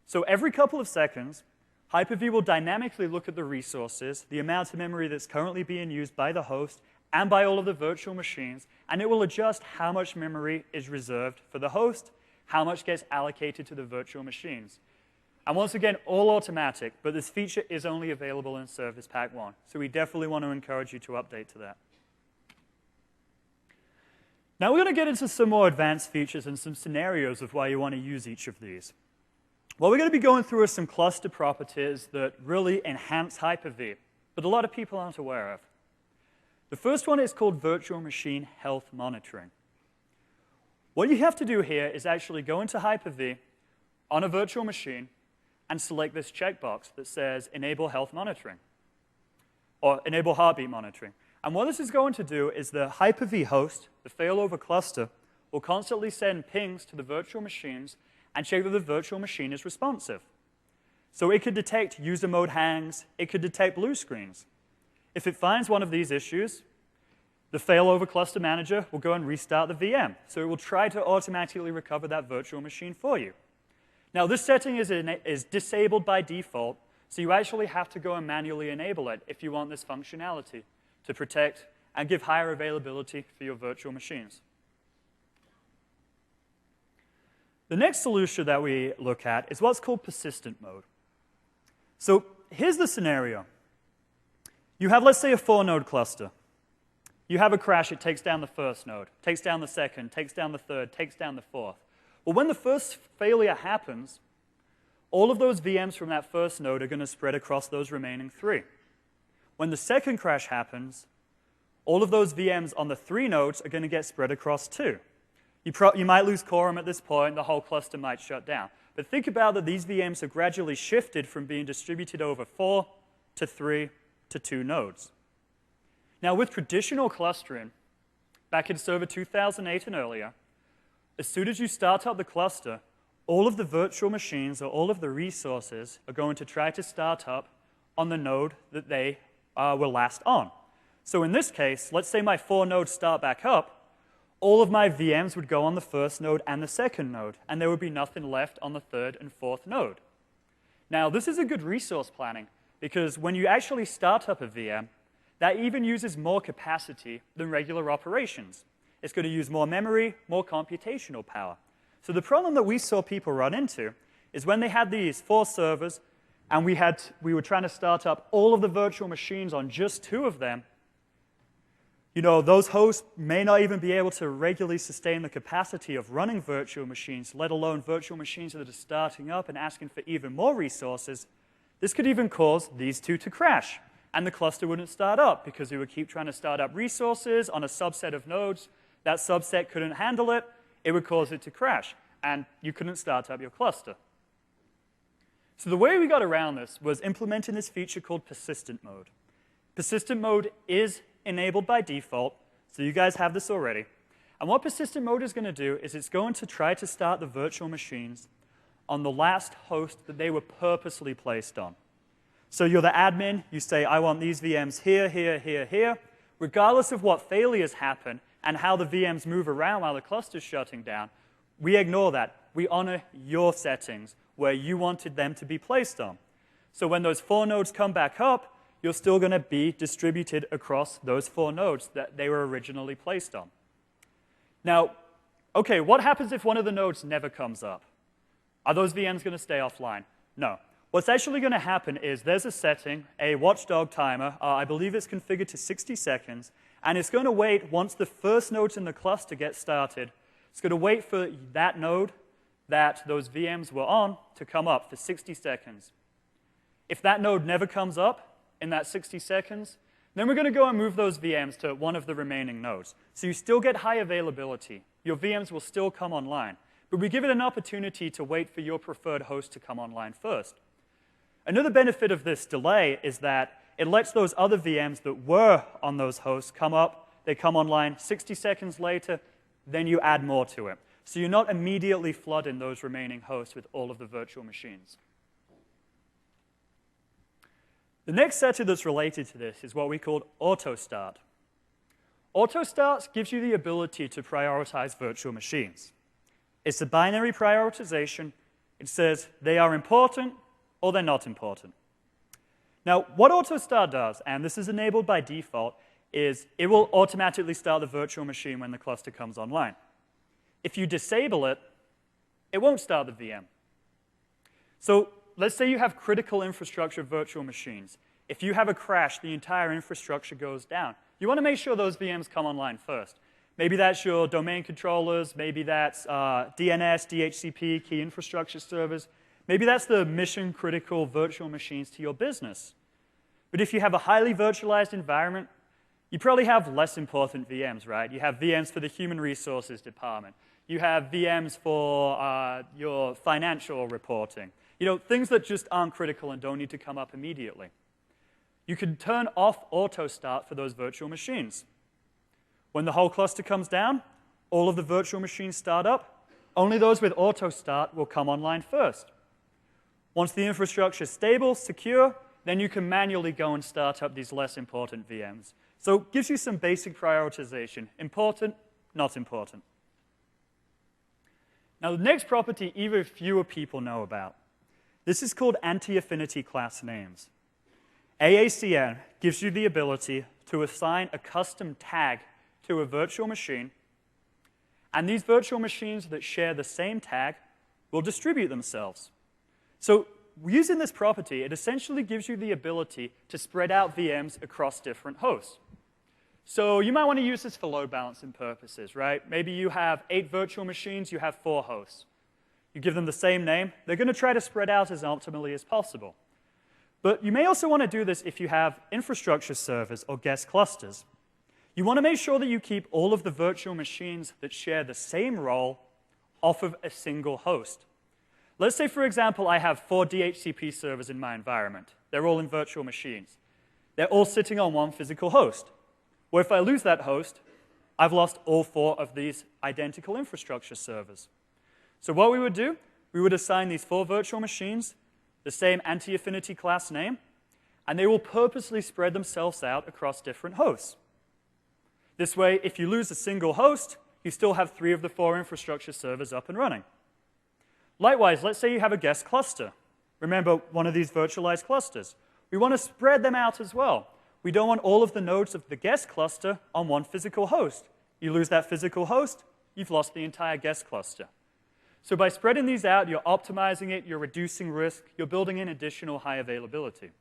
So every couple of seconds, Hyper-V will dynamically look at the resources, the amount of memory that's currently being used by the host and by all of the virtual machines, and it will adjust how much memory is reserved for the host, how much gets allocated to the virtual machines. And once again, all automatic, but this feature is only available in Service Pack 1, so we definitely want to encourage you to update to that. Now we're going to get into some more advanced features and some scenarios of why you want to use each of these. What we're going to be going through are some cluster properties that really enhance Hyper-V, but a lot of people aren't aware of. The first one is called virtual machine health monitoring. What you have to do here is actually go into Hyper-V, on a virtual machine and select this checkbox that says Enable Health Monitoring, or Enable Heartbeat Monitoring. And what this is going to do is the Hyper-V host, the failover cluster, will constantly send pings to the virtual machines and check that the virtual machine is responsive. So it could detect user mode hangs, it could detect blue screens. If it finds one of these issues, the failover cluster manager will go and restart the VM. So it will try to automatically recover that virtual machine for you. Now, this setting is disabled by default, so you actually have to go and manually enable it if you want this functionality to protect and give higher availability for your virtual machines. The next solution that we look at is what's called persistent mode. So here's the scenario. You have, let's say, a 4-node cluster. You have a crash, it takes down the first node, takes down the second, takes down the third, takes down the fourth. Well, when the first failure happens, all of those VMs from that first node are going to spread across those remaining 3. When the second crash happens, all of those VMs on the 3 nodes are going to get spread across 2. You might lose quorum at this point, the whole cluster might shut down. But think about that these VMs have gradually shifted from being distributed over 4 to 3 to 2 nodes. Now, with traditional clustering, back in Server 2008 and earlier, as soon as you start up the cluster, all of the virtual machines or all of the resources are going to try to start up on the node that they were last on. So in this case, let's say my 4 nodes start back up, all of my VMs would go on the first node and the second node, and there would be nothing left on the third and fourth node. Now, this is a good resource planning, because when you actually start up a VM, that even uses more capacity than regular operations. It's going to use more memory, more computational power. So the problem that we saw people run into is when they had these 4 servers, and we were trying to start up all of the virtual machines on just 2 of them, those hosts may not even be able to regularly sustain the capacity of running virtual machines, let alone virtual machines that are starting up and asking for even more resources. This could even cause these 2 to crash, and the cluster wouldn't start up because it would keep trying to start up resources on a subset of nodes. That subset couldn't handle it. It would cause it to crash, and you couldn't start up your cluster. So the way we got around this was implementing this feature called persistent mode. Persistent mode is enabled by default, so you guys have this already. And what persistent mode is going to do is it's going to try to start the virtual machines on the last host that they were purposely placed on. So you're the admin, you say, I want these VMs here, here, here, here. Regardless of what failures happen and how the VMs move around while the cluster's shutting down, we ignore that. We honor your settings where you wanted them to be placed on. So when those 4 nodes come back up, you're still going to be distributed across those 4 nodes that they were originally placed on. Now, okay, what happens if one of the nodes never comes up? Are those VMs going to stay offline? No. What's actually going to happen is there's a setting, a watchdog timer. I believe it's configured to 60 seconds. And it's going to wait once the first nodes in the cluster get started. It's going to wait for that node that those VMs were on to come up for 60 seconds. If that node never comes up in that 60 seconds, then we're going to go and move those VMs to one of the remaining nodes. So you still get high availability. Your VMs will still come online. But we give it an opportunity to wait for your preferred host to come online first. Another benefit of this delay is that it lets those other VMs that were on those hosts come up. They come online 60 seconds later, then you add more to it. So you're not immediately flooding those remaining hosts with all of the virtual machines. The next setting that's related to this is what we call auto start. Auto start gives you the ability to prioritize virtual machines. It's a binary prioritization. It says they are important or they're not important. Now, what auto start does, and this is enabled by default, is it will automatically start the virtual machine when the cluster comes online. If you disable it, it won't start the VM. So let's say you have critical infrastructure virtual machines. If you have a crash, the entire infrastructure goes down. You want to make sure those VMs come online first. Maybe that's your domain controllers. Maybe that's DNS, DHCP, key infrastructure servers. Maybe that's the mission-critical virtual machines to your business. But if you have a highly virtualized environment, you probably have less important VMs, right? You have VMs for the human resources department. You have VMs for your financial reporting. You know, things that just aren't critical and don't need to come up immediately. You can turn off auto start for those virtual machines. When the whole cluster comes down, all of the virtual machines start up. Only those with auto start will come online first. Once the infrastructure is stable, secure, then you can manually go and start up these less important VMs. So it gives you some basic prioritization. Important, not important. Now the next property even fewer people know about. This is called anti-affinity class names. AACN gives you the ability to assign a custom tag to a virtual machine, and these virtual machines that share the same tag will distribute themselves. So using this property, it essentially gives you the ability to spread out VMs across different hosts. So you might want to use this for load balancing purposes, right? Maybe you have 8 virtual machines, you have 4 hosts. You give them the same name, they're going to try to spread out as optimally as possible. But you may also want to do this if you have infrastructure servers or guest clusters. You want to make sure that you keep all of the virtual machines that share the same role off of a single host. Let's say, for example, I have 4 DHCP servers in my environment. They're all in virtual machines. They're all sitting on one physical host. Well, if I lose that host, I've lost all 4 of these identical infrastructure servers. So what we would do, we would assign these 4 virtual machines the same anti-affinity class name, and they will purposely spread themselves out across different hosts. This way, if you lose a single host, you still have 3 of the 4 infrastructure servers up and running. Likewise, let's say you have a guest cluster. Remember, one of these virtualized clusters. We want to spread them out as well. We don't want all of the nodes of the guest cluster on one physical host. You lose that physical host, you've lost the entire guest cluster. So by spreading these out, you're optimizing it, you're reducing risk, you're building in additional high availability.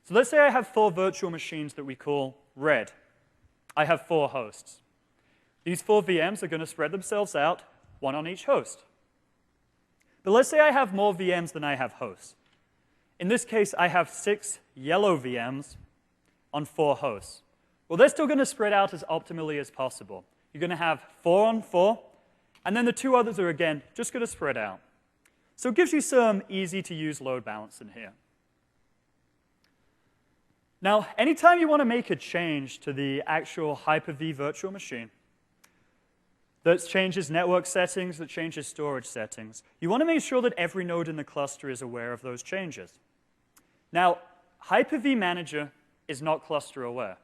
So let's say I have 4 virtual machines that we call red. I have 4 hosts. These 4 VMs are going to spread themselves out, 1 on each host. But let's say I have more VMs than I have hosts. In this case, I have 6 yellow VMs on 4 hosts. Well, they're still going to spread out as optimally as possible. You're going to have 4 on 4, and then the 2 others are, again, just going to spread out. So it gives you some easy-to-use load balancing here. Now, anytime you want to make a change to the actual Hyper-V virtual machine that changes network settings, that changes storage settings, you want to make sure that every node in the cluster is aware of those changes. Now, Hyper-V Manager is not cluster aware.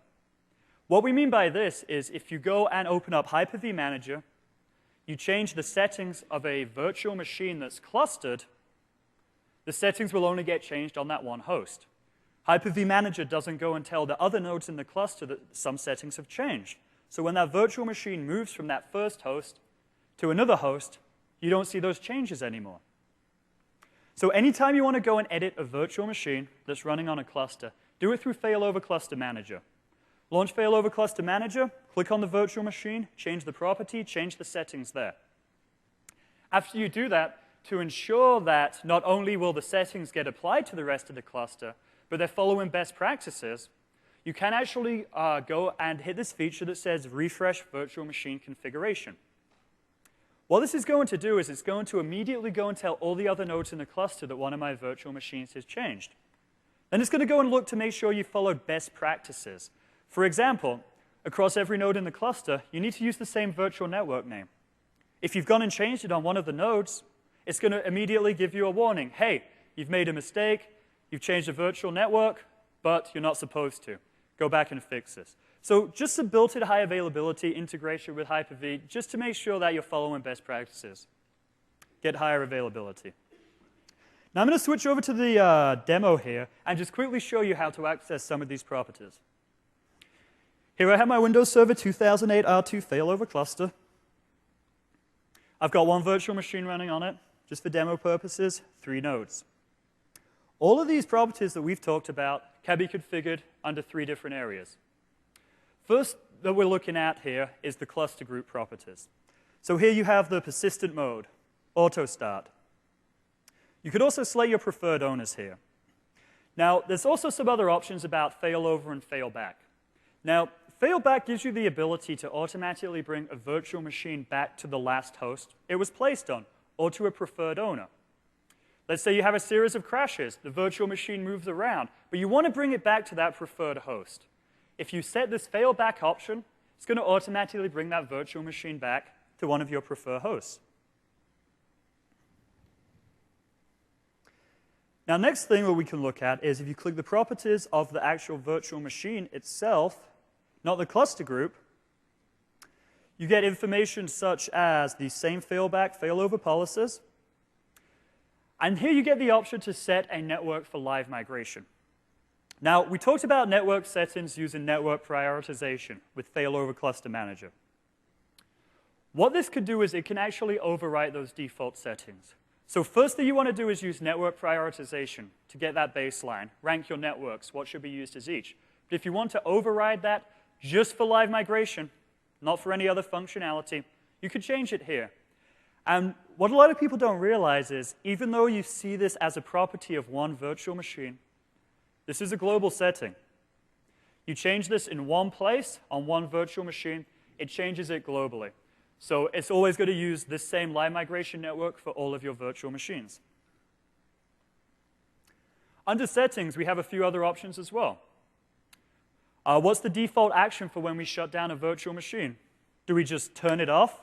What we mean by this is if you go and open up Hyper-V Manager, you change the settings of a virtual machine that's clustered, the settings will only get changed on that one host. Hyper-V Manager doesn't go and tell the other nodes in the cluster that some settings have changed. So when that virtual machine moves from that first host to another host, you don't see those changes anymore. So anytime you want to go and edit a virtual machine that's running on a cluster, do it through Failover Cluster Manager. Launch Failover Cluster Manager, click on the virtual machine, change the property, change the settings there. After you do that, to ensure that not only will the settings get applied to the rest of the cluster, but they're following best practices, you can actually go and hit this feature that says Refresh Virtual Machine Configuration. What this is going to do is it's going to immediately go and tell all the other nodes in the cluster that one of my virtual machines has changed. Then it's going to go and look to make sure you followed best practices. For example, across every node in the cluster, you need to use the same virtual network name. If you've gone and changed it on one of the nodes, it's going to immediately give you a warning. Hey, you've made a mistake, you've changed the virtual network, but you're not supposed to. Go back and fix this. So just some built-in high availability integration with Hyper-V, just to make sure that you're following best practices. Get higher availability. Now I'm going to switch over to the demo here and just quickly show you how to access some of these properties. Here I have my Windows Server 2008 R2 failover cluster. I've got one virtual machine running on it, just for demo purposes, 3 nodes. All of these properties that we've talked about can be configured under 3 different areas. First that we're looking at here is the cluster group properties. So here you have the persistent mode, auto start. You could also select your preferred owners here. Now, there's also some other options about failover and failback. Now, Failback gives you the ability to automatically bring a virtual machine back to the last host it was placed on, or to a preferred owner. Let's say you have a series of crashes. The virtual machine moves around, but you want to bring it back to that preferred host. If you set this failback option, it's going to automatically bring that virtual machine back to one of your preferred hosts. Now, next thing that we can look at is if you click the properties of the actual virtual machine itself, not the cluster group, you get information such as the same failback failover policies. And here you get the option to set a network for live migration. Now, we talked about network settings using network prioritization with Failover Cluster Manager. What this could do is it can actually overwrite those default settings. So first thing you want to do is use network prioritization to get that baseline, rank your networks, what should be used as each. But if you want to override that just for live migration, not for any other functionality, you could change it here. And what a lot of people don't realize is, even though you see this as a property of one virtual machine, this is a global setting. You change this in one place on one virtual machine, it changes it globally. So it's always going to use this same live migration network for all of your virtual machines. Under settings, we have a few other options as well. What's the default action for when we shut down a virtual machine? Do we just turn it off?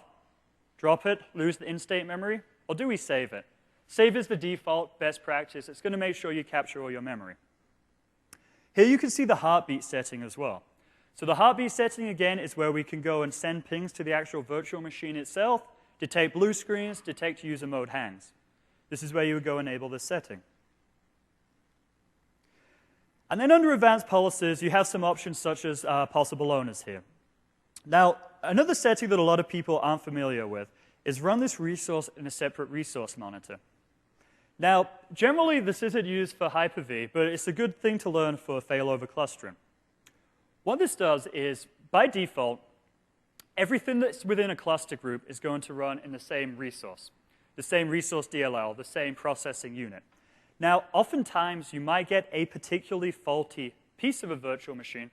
Drop it, lose the in-state memory, or do we save it? Save is the default best practice. It's going to make sure you capture all your memory. Here you can see the heartbeat setting as well. So the heartbeat setting, again, is where we can go and send pings to the actual virtual machine itself, detect blue screens, detect user mode hangs. This is where you would go enable this setting. And then under advanced policies, you have some options such as possible owners here. Now, another setting that a lot of people aren't familiar with is run this resource in a separate resource monitor. Now, generally, this isn't used for Hyper-V, but it's a good thing to learn for failover clustering. What this does is, by default, everything that's within a cluster group is going to run in the same resource DLL, the same processing unit. Now, oftentimes, you might get a particularly faulty piece of a virtual machine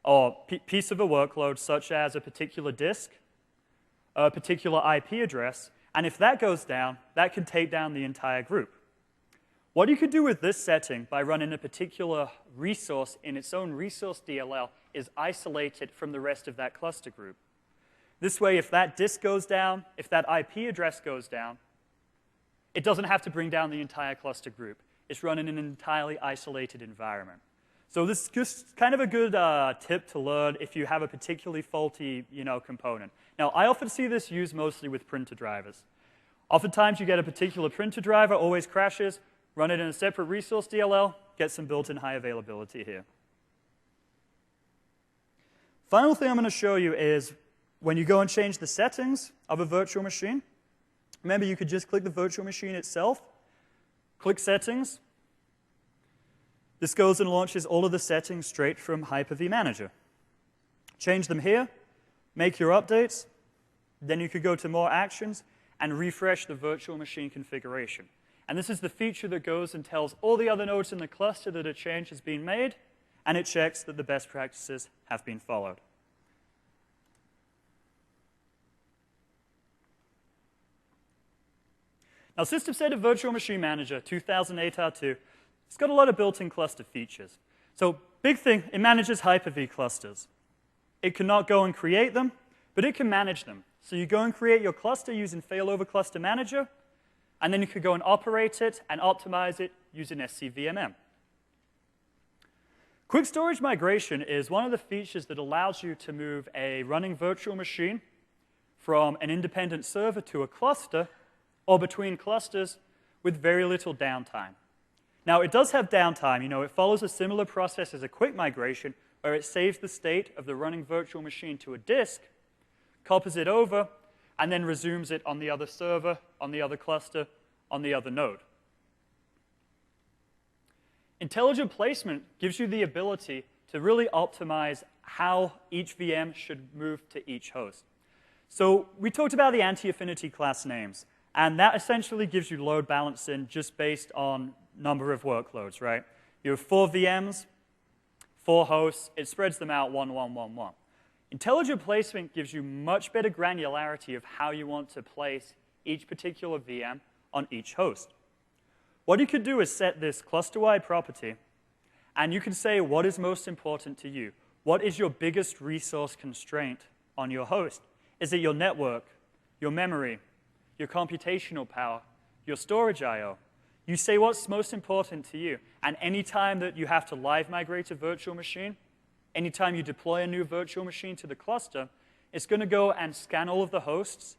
or piece of a workload, such as a particular disk, a particular IP address, and if that goes down, that can take down the entire group. What you could do with this setting by running a particular resource in its own resource DLL is isolate it from the rest of that cluster group. This way, if that disk goes down, if that IP address goes down, it doesn't have to bring down the entire cluster group. It's run in an entirely isolated environment. So this is just kind of a good tip to learn if you have a particularly faulty component. Now, I often see this used mostly with printer drivers. Oftentimes, you get a particular printer driver, always crashes, run it in a separate resource DLL, get some built-in high availability here. Final thing I'm going to show you is when you go and change the settings of a virtual machine, remember you could just click the virtual machine itself, click Settings. This goes and launches all of the settings straight from Hyper-V Manager. Change them here, make your updates, then you could go to More Actions and refresh the virtual machine configuration. And this is the feature that goes and tells all the other nodes in the cluster that a change has been made, and it checks that the best practices have been followed. Now, System Set Virtual Machine Manager 2008 R2, it's got a lot of built-in cluster features. So, big thing, it manages Hyper-V clusters. It cannot go and create them, but it can manage them. So you go and create your cluster using Failover Cluster Manager, and then you could go and operate it and optimize it using SCVMM. Quick storage migration is one of the features that allows you to move a running virtual machine from an independent server to a cluster or between clusters with very little downtime. Now, it does have downtime. It follows a similar process as a quick migration where it saves the state of the running virtual machine to a disk, copies it over, and then resumes it on the other server, on the other cluster, on the other node. Intelligent placement gives you the ability to really optimize how each VM should move to each host. So we talked about the anti-affinity class names, and that essentially gives you load balancing just based on number of workloads, right? You have 4 VMs, 4 hosts, it spreads them out 1, 1, 1, 1. Intelligent placement gives you much better granularity of how you want to place each particular VM on each host. What you could do is set this cluster-wide property, and you can say what is most important to you. What is your biggest resource constraint on your host? Is it your network, your memory, your computational power, your storage I/O? You say what's most important to you, and any time that you have to live migrate a virtual machine, anytime you deploy a new virtual machine to the cluster, it's going to go and scan all of the hosts.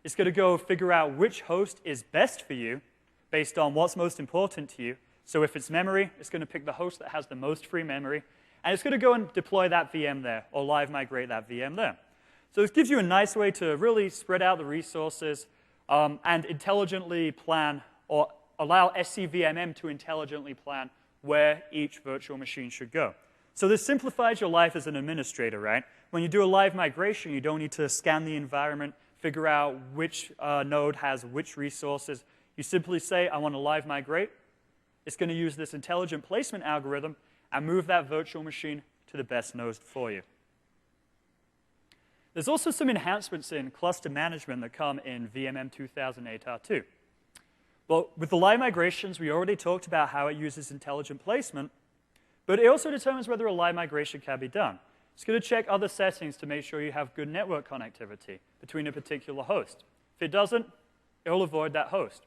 It's going to go figure out which host is best for you based on what's most important to you. So if it's memory, it's going to pick the host that has the most free memory, and it's going to go and deploy that VM there or live migrate that VM there. So this gives you a nice way to really spread out the resources and intelligently plan or allow SCVMM to intelligently plan where each virtual machine should go. So this simplifies your life as an administrator, right? When you do a live migration, you don't need to scan the environment, figure out which node has which resources. You simply say, I want to live migrate. It's going to use this intelligent placement algorithm and move that virtual machine to the best node for you. There's also some enhancements in cluster management that come in VMM 2008 R2. Well, with the live migrations, we already talked about how it uses intelligent placement, but it also determines whether a live migration can be done. It's going to check other settings to make sure you have good network connectivity between a particular host. If it doesn't, it will avoid that host.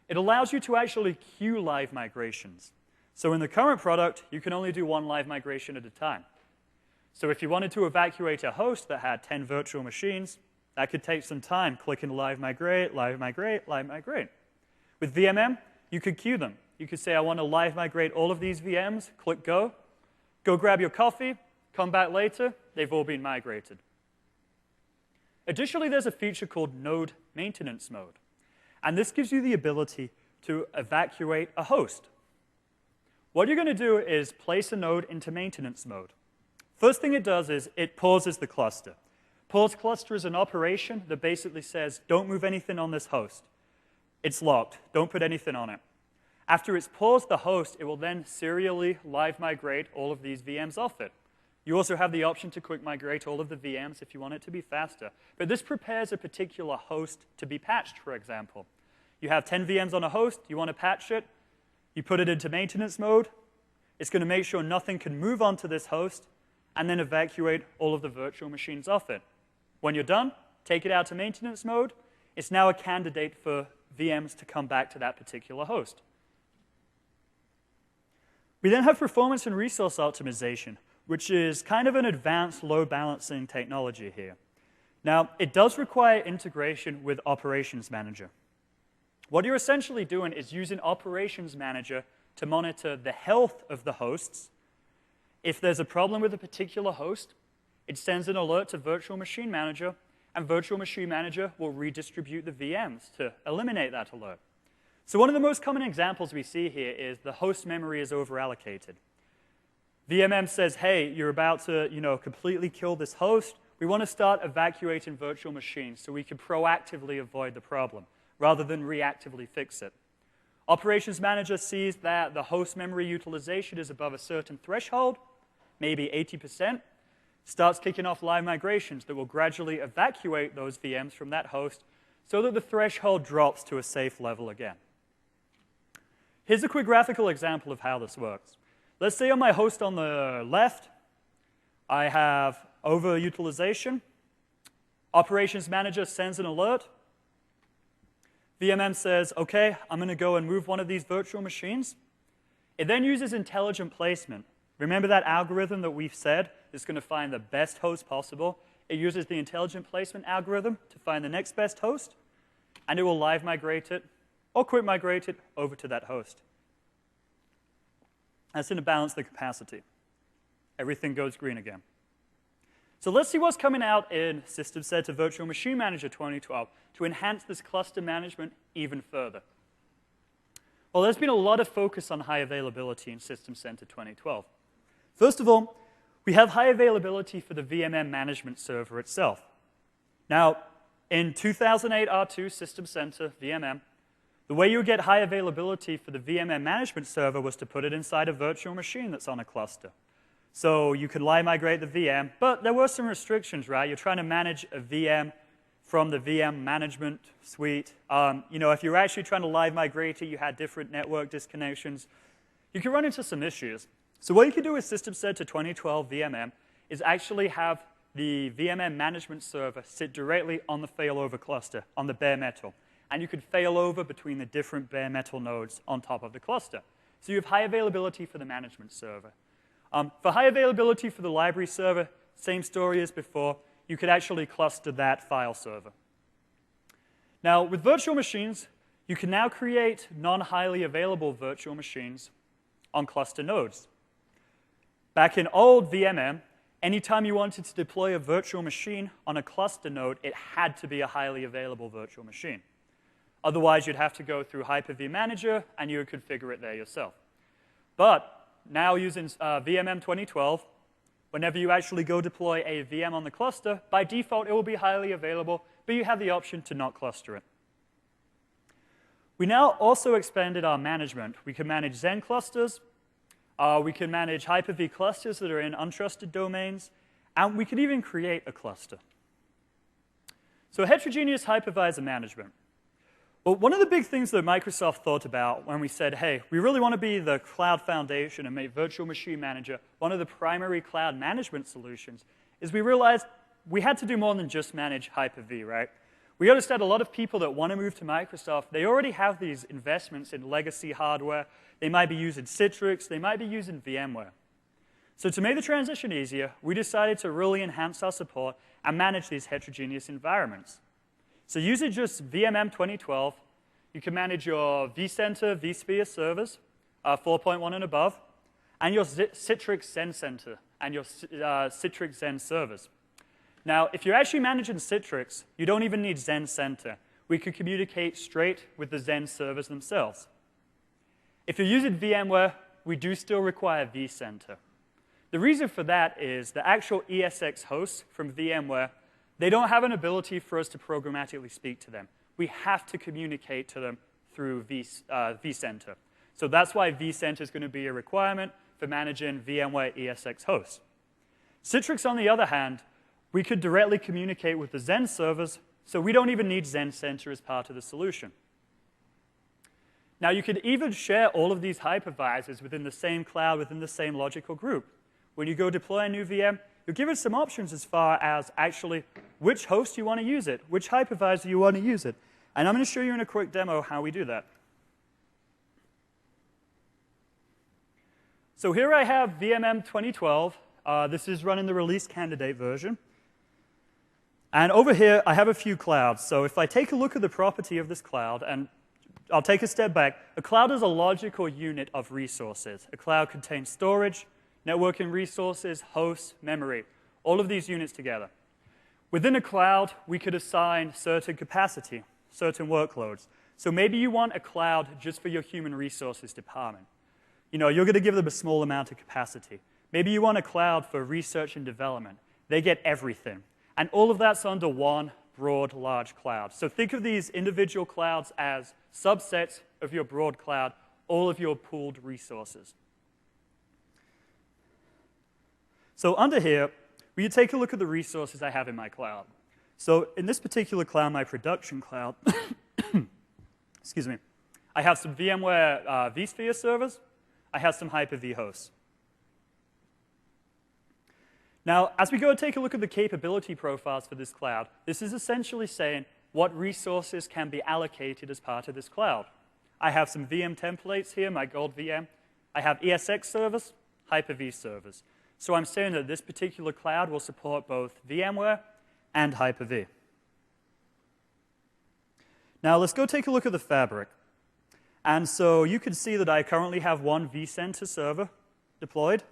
It allows you to actually queue live migrations. So in the current product, you can only do one live migration at a time. So if you wanted to evacuate a host that had 10 virtual machines, that could take some time, clicking live migrate, live migrate, live migrate. With VMM, you could queue them. You could say, I want to live migrate all of these VMs, click go. Go grab your coffee, come back later, they've all been migrated. Additionally, there's a feature called node maintenance mode. And this gives you the ability to evacuate a host. What you're going to do is place a node into maintenance mode. First thing it does is it pauses the cluster. Pause cluster is an operation that basically says, don't move anything on this host. It's locked. Don't put anything on it. After it's paused the host, it will then serially live migrate all of these VMs off it. You also have the option to quick migrate all of the VMs if you want it to be faster. But this prepares a particular host to be patched, for example. You have 10 VMs on a host. You want to patch it. You put it into maintenance mode. It's going to make sure nothing can move onto this host and then evacuate all of the virtual machines off it. When you're done, take it out to maintenance mode. It's now a candidate for VMs to come back to that particular host. We then have performance and resource optimization, which is kind of an advanced load balancing technology here. Now, it does require integration with Operations Manager. What you're essentially doing is using Operations Manager to monitor the health of the hosts. If there's a problem with a particular host, it sends an alert to Virtual Machine Manager, and Virtual Machine Manager will redistribute the VMs to eliminate that alert. So one of the most common examples we see here is the host memory is overallocated. VMM says, hey, you're about to completely kill this host. We want to start evacuating virtual machines so we can proactively avoid the problem rather than reactively fix it. Operations Manager sees that the host memory utilization is above a certain threshold, maybe 80%, starts kicking off live migrations that will gradually evacuate those VMs from that host so that the threshold drops to a safe level again. Here's a quick graphical example of how this works. Let's say on my host on the left, I have overutilization. Operations Manager sends an alert. VMM says, OK, I'm going to go and move one of these virtual machines. It then uses intelligent placement. Remember that algorithm that we've said is going to find the best host possible? It uses the intelligent placement algorithm to find the next best host, and it will live migrate it or quick migrate it over to that host. That's going to balance the capacity. Everything goes green again. So let's see what's coming out in System Center Virtual Machine Manager 2012 to enhance this cluster management even further. Well, there's been a lot of focus on high availability in System Center 2012. First of all, we have high availability for the VMM management server itself. Now, in 2008 R2 System Center VMM, the way you would get high availability for the VMM management server was to put it inside a virtual machine that's on a cluster. So you could live migrate the VM, but there were some restrictions, right? You're trying to manage a VM from the VM management suite. If you're actually trying to live migrate it, you had different network disconnections. You could run into some issues. So what you could do with system set to 2012 VMM is actually have the VMM management server sit directly on the failover cluster, on the bare metal. And you could fail over between the different bare metal nodes on top of the cluster. So you have high availability for the management server. For high availability for the library server, same story as before, you could actually cluster that file server. Now, with virtual machines, you can now create non-highly available virtual machines on cluster nodes. Back in old VMM, anytime you wanted to deploy a virtual machine on a cluster node, it had to be a highly available virtual machine. Otherwise, you'd have to go through Hyper-V Manager, and you would configure it there yourself. But now using VMM 2012, whenever you actually go deploy a VM on the cluster, by default, it will be highly available, but you have the option to not cluster it. We now also expanded our management. We can manage Xen clusters. We can manage Hyper-V clusters that are in untrusted domains. And we can even create a cluster. So heterogeneous hypervisor management. Well, one of the big things that Microsoft thought about when we said, hey, we really want to be the cloud foundation and make Virtual Machine Manager one of the primary cloud management solutions, is we realized we had to do more than just manage Hyper-V, right? We understand a lot of people that want to move to Microsoft, they already have these investments in legacy hardware. They might be using Citrix. They might be using VMware. So to make the transition easier, we decided to really enhance our support and manage these heterogeneous environments. So using just VMM 2012, you can manage your vCenter, vSphere servers, 4.1 and above, and your Citrix Xen Center and your Citrix Xen servers. Now, if you're actually managing Citrix, you don't even need Xen Center. We can communicate straight with the Xen servers themselves. If you're using VMware, we do still require vCenter. The reason for that is the actual ESX hosts from VMware, they don't have an ability for us to programmatically speak to them. We have to communicate to them through vCenter. So that's why vCenter is going to be a requirement for managing VMware ESX hosts. Citrix, on the other hand, we could directly communicate with the Xen servers, so we don't even need Xen Center as part of the solution. Now, you could even share all of these hypervisors within the same cloud, within the same logical group. When you go deploy a new VM, you're given some options as far as actually which host you want to use it, which hypervisor you want to use it. And I'm going to show you in a quick demo how we do that. So here I have VMM 2012. This is running the release candidate version. And over here, I have a few clouds. So if I take a look at the property of this cloud, and I'll take a step back, a cloud is a logical unit of resources. A cloud contains storage, networking resources, hosts, memory, all of these units together. Within a cloud, we could assign certain capacity, certain workloads. So maybe you want a cloud just for your human resources department. You're going to give them a small amount of capacity. Maybe you want a cloud for research and development. They get everything. And all of that's under one broad, large cloud. So think of these individual clouds as subsets of your broad cloud, all of your pooled resources. So under here, we can take a look at the resources I have in my cloud. So in this particular cloud, my production cloud, excuse me, I have some VMware vSphere servers. I have some Hyper-V hosts. Now, as we go and take a look at the capability profiles for this cloud, this is essentially saying what resources can be allocated as part of this cloud. I have some VM templates here, my gold VM. I have ESX servers, Hyper-V servers. So I'm saying that this particular cloud will support both VMware and Hyper-V. Now, let's go take a look at the fabric. And so you can see that I currently have one vCenter server deployed.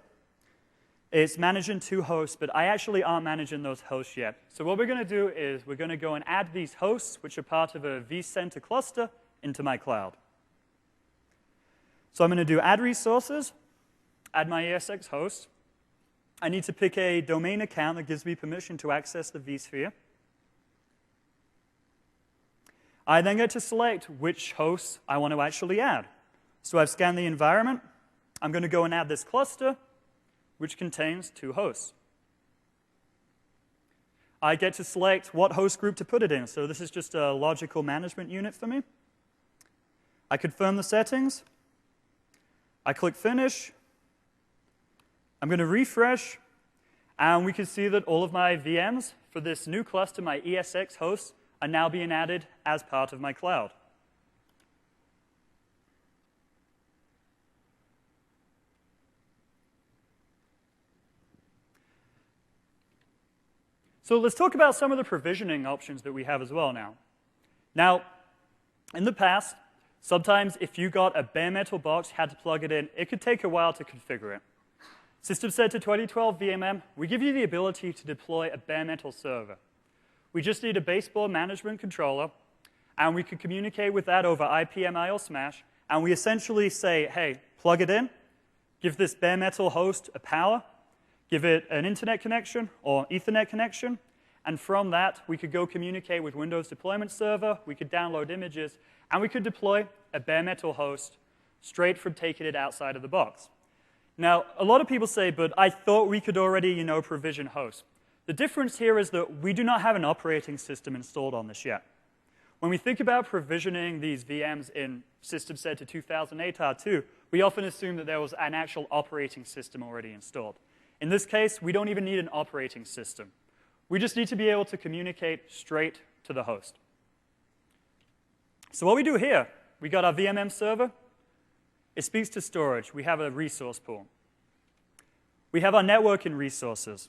It's managing 2 hosts, but I actually aren't managing those hosts yet. So what we're going to do is we're going to go and add these hosts, which are part of a vCenter cluster, into my cloud. So I'm going to do add resources, add my ESX host. I need to pick a domain account that gives me permission to access the vSphere. I then get to select which hosts I want to actually add. So I've scanned the environment. I'm going to go and add this cluster. which contains 2 hosts. I get to select what host group to put it in, so this is just a logical management unit for me. I confirm the settings. I click Finish. I'm going to refresh, and we can see that all of my VMs for this new cluster, my ESX hosts, are now being added as part of my cloud. So let's talk about some of the provisioning options that we have as well now. Now, in the past, sometimes if you got a bare metal box, had to plug it in, it could take a while to configure it. System set to 2012 VMM, we give you the ability to deploy a bare metal server. We just need a baseboard management controller, and we can communicate with that over IPMI or Smash, and we essentially say, hey, plug it in, give this bare metal host a power, give it an internet connection or Ethernet connection, and from that, we could go communicate with Windows Deployment Server, we could download images, and we could deploy a bare metal host straight from taking it outside of the box. Now, a lot of people say, but I thought we could already, provision hosts. The difference here is that we do not have an operating system installed on this yet. When we think about provisioning these VMs in system set to 2008 R2, we often assume that there was an actual operating system already installed. In this case, we don't even need an operating system. We just need to be able to communicate straight to the host. So what we do here, we got our VMM server. It speaks to storage. We have a resource pool. We have our networking resources.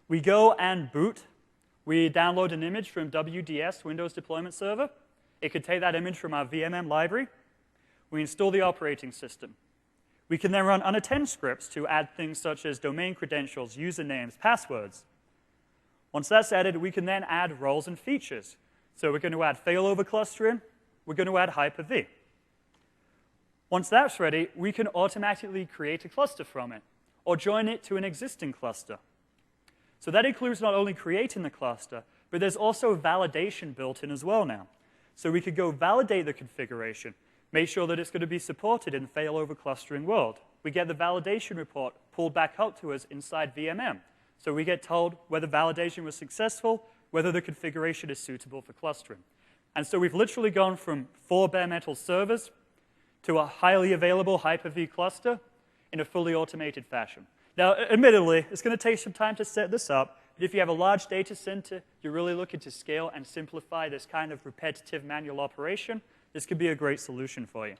We go and boot. We download an image from WDS, Windows Deployment Server. It could take that image from our VMM library. We install the operating system. We can then run unattended scripts to add things such as domain credentials, usernames, passwords. Once that's added, we can then add roles and features. So we're going to add failover clustering. We're going to add Hyper-V. Once that's ready, we can automatically create a cluster from it or join it to an existing cluster. So that includes not only creating the cluster, but there's also validation built in as well now. So we could go validate the configuration, make sure that it's going to be supported in the failover clustering world. We get the validation report pulled back up to us inside VMM. So we get told whether validation was successful, whether the configuration is suitable for clustering. And so we've literally gone from 4 bare metal servers to a highly available Hyper-V cluster in a fully automated fashion. Now, admittedly, it's going to take some time to set this up, but if you have a large data center, you're really looking to scale and simplify this kind of repetitive manual operation, this could be a great solution for you.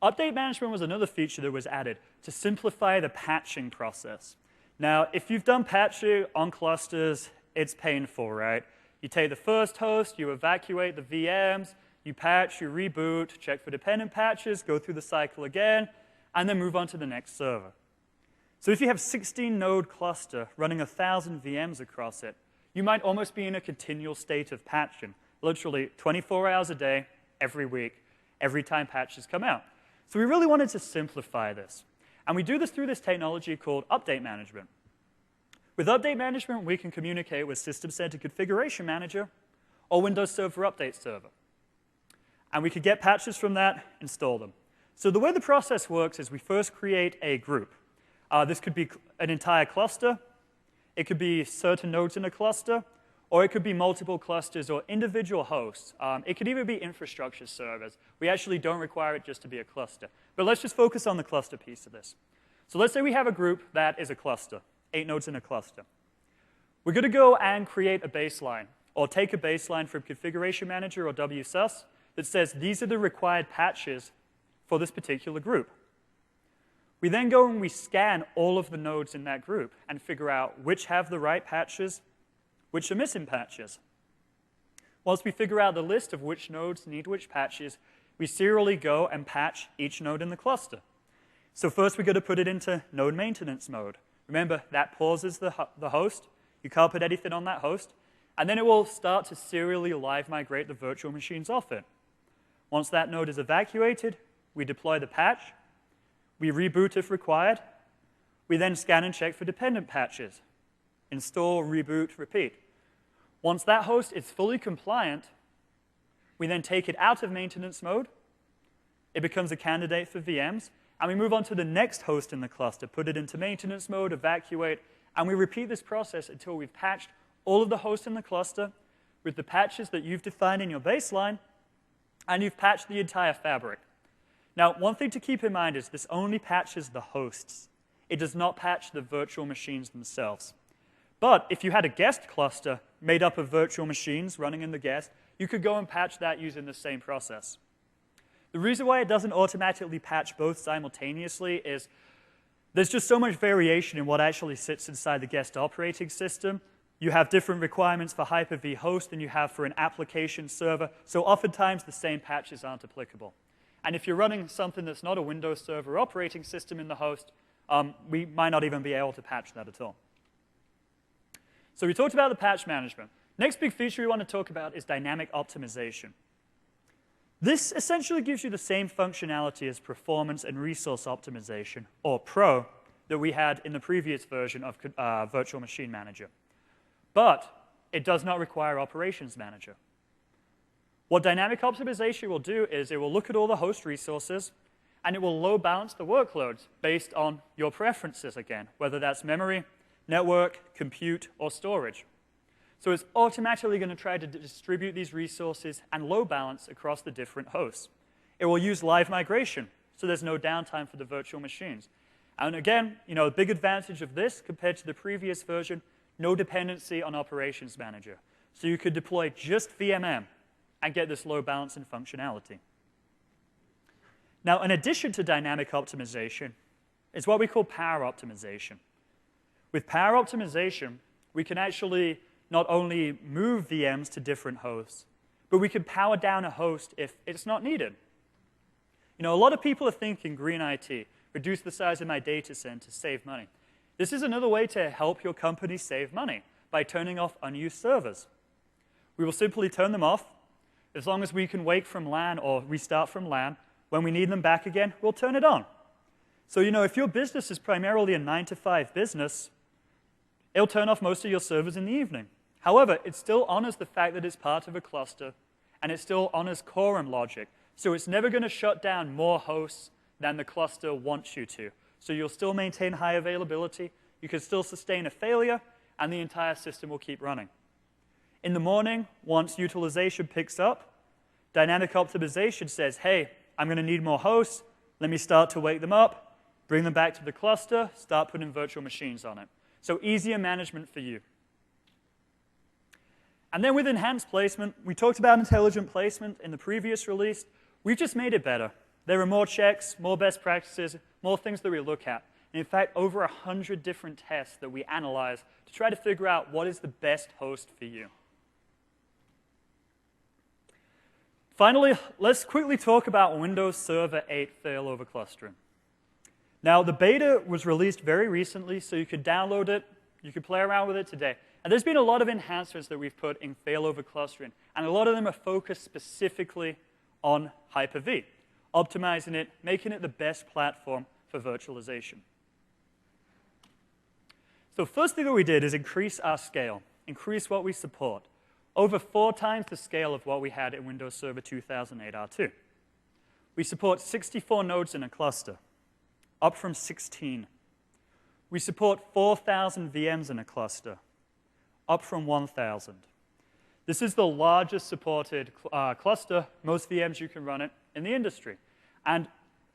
Update management was another feature that was added to simplify the patching process. Now, if you've done patching on clusters, it's painful, right? You take the first host, you evacuate the VMs, you patch, you reboot, check for dependent patches, go through the cycle again, and then move on to the next server. So if you have a 16-node cluster running 1,000 VMs across it, you might almost be in a continual state of patching, literally 24 hours a day, every week, every time patches come out. So we really wanted to simplify this. And we do this through this technology called update management. With update management, we can communicate with System Center Configuration Manager or Windows Server Update Server. And we could get patches from that, install them. So the way the process works is we first create a group. This could be an entire cluster. It could be certain nodes in a cluster. Or it could be multiple clusters or individual hosts. It could even be infrastructure servers. We actually don't require it just to be a cluster. But let's just focus on the cluster piece of this. So let's say we have a group that is a cluster, 8 nodes in a cluster. We're going to go and create a baseline, or take a baseline from Configuration Manager or WSUS that says these are the required patches for this particular group. We then go and we scan all of the nodes in that group and figure out which have the right patches, which are missing patches. Once we figure out the list of which nodes need which patches, we serially go and patch each node in the cluster. So first we're going to put it into node maintenance mode. Remember, that pauses the host. You can't put anything on that host. And then it will start to serially live migrate the virtual machines off it. Once that node is evacuated, we deploy the patch. We reboot if required. We then scan and check for dependent patches. Install, reboot, repeat. Once that host is fully compliant, we then take it out of maintenance mode. It becomes a candidate for VMs, and we move on to the next host in the cluster, put it into maintenance mode, evacuate, and we repeat this process until we've patched all of the hosts in the cluster with the patches that you've defined in your baseline, and you've patched the entire fabric. Now, one thing to keep in mind is this only patches the hosts. It does not patch the virtual machines themselves. But if you had a guest cluster made up of virtual machines running in the guest, you could go and patch that using the same process. The reason why it doesn't automatically patch both simultaneously is there's just so much variation in what actually sits inside the guest operating system. You have different requirements for Hyper-V host than you have for an application server, so oftentimes the same patches aren't applicable. And if you're running something that's not a Windows Server operating system in the host, we might not even be able to patch that at all. So we talked about the patch management. Next big feature we want to talk about is dynamic optimization. This essentially gives you the same functionality as performance and resource optimization, or PRO, that we had in the previous version of Virtual Machine Manager. But it does not require Operations Manager. What dynamic optimization will do is it will look at all the host resources, and it will load balance the workloads based on your preferences again, whether that's memory, network, compute, or storage. So it's automatically going to try to distribute these resources and load balance across the different hosts. It will use live migration, so there's no downtime for the virtual machines. And again, the big advantage of this compared to the previous version, no dependency on Operations Manager. So you could deploy just VMM and get this load balancing functionality. Now, in addition to dynamic optimization, is what we call power optimization. With power optimization, we can actually not only move VMs to different hosts, but we can power down a host if it's not needed. A lot of people are thinking green IT, reduce the size of my data center, save money. This is another way to help your company save money by turning off unused servers. We will simply turn them off. As long as we can wake from LAN or restart from LAN, when we need them back again, we'll turn it on. So, if your business is primarily a 9-to-5 business, it'll turn off most of your servers in the evening. However, it still honors the fact that it's part of a cluster, and it still honors quorum logic. So it's never going to shut down more hosts than the cluster wants you to. So you'll still maintain high availability, you can still sustain a failure, and the entire system will keep running. In the morning, once utilization picks up, dynamic optimization says, hey, I'm going to need more hosts, let me start to wake them up, bring them back to the cluster, start putting virtual machines on it. So easier management for you. And then with enhanced placement, we talked about intelligent placement in the previous release. We've just made it better. There are more checks, more best practices, more things that we look at. And in fact, over 100 different tests that we analyze to try to figure out what is the best host for you. Finally, let's quickly talk about Windows Server 8 failover clustering. Now, the beta was released very recently, so you could download it, you could play around with it today. And there's been a lot of enhancements that we've put in failover clustering, and a lot of them are focused specifically on Hyper-V, optimizing it, making it the best platform for virtualization. So first thing that we did is increase our scale, increase what we support, over 4 times the scale of what we had in Windows Server 2008 R2. We support 64 nodes in a cluster, up from 16. We support 4,000 VMs in a cluster, up from 1,000. This is the largest supported cluster, most VMs you can run it in the industry. And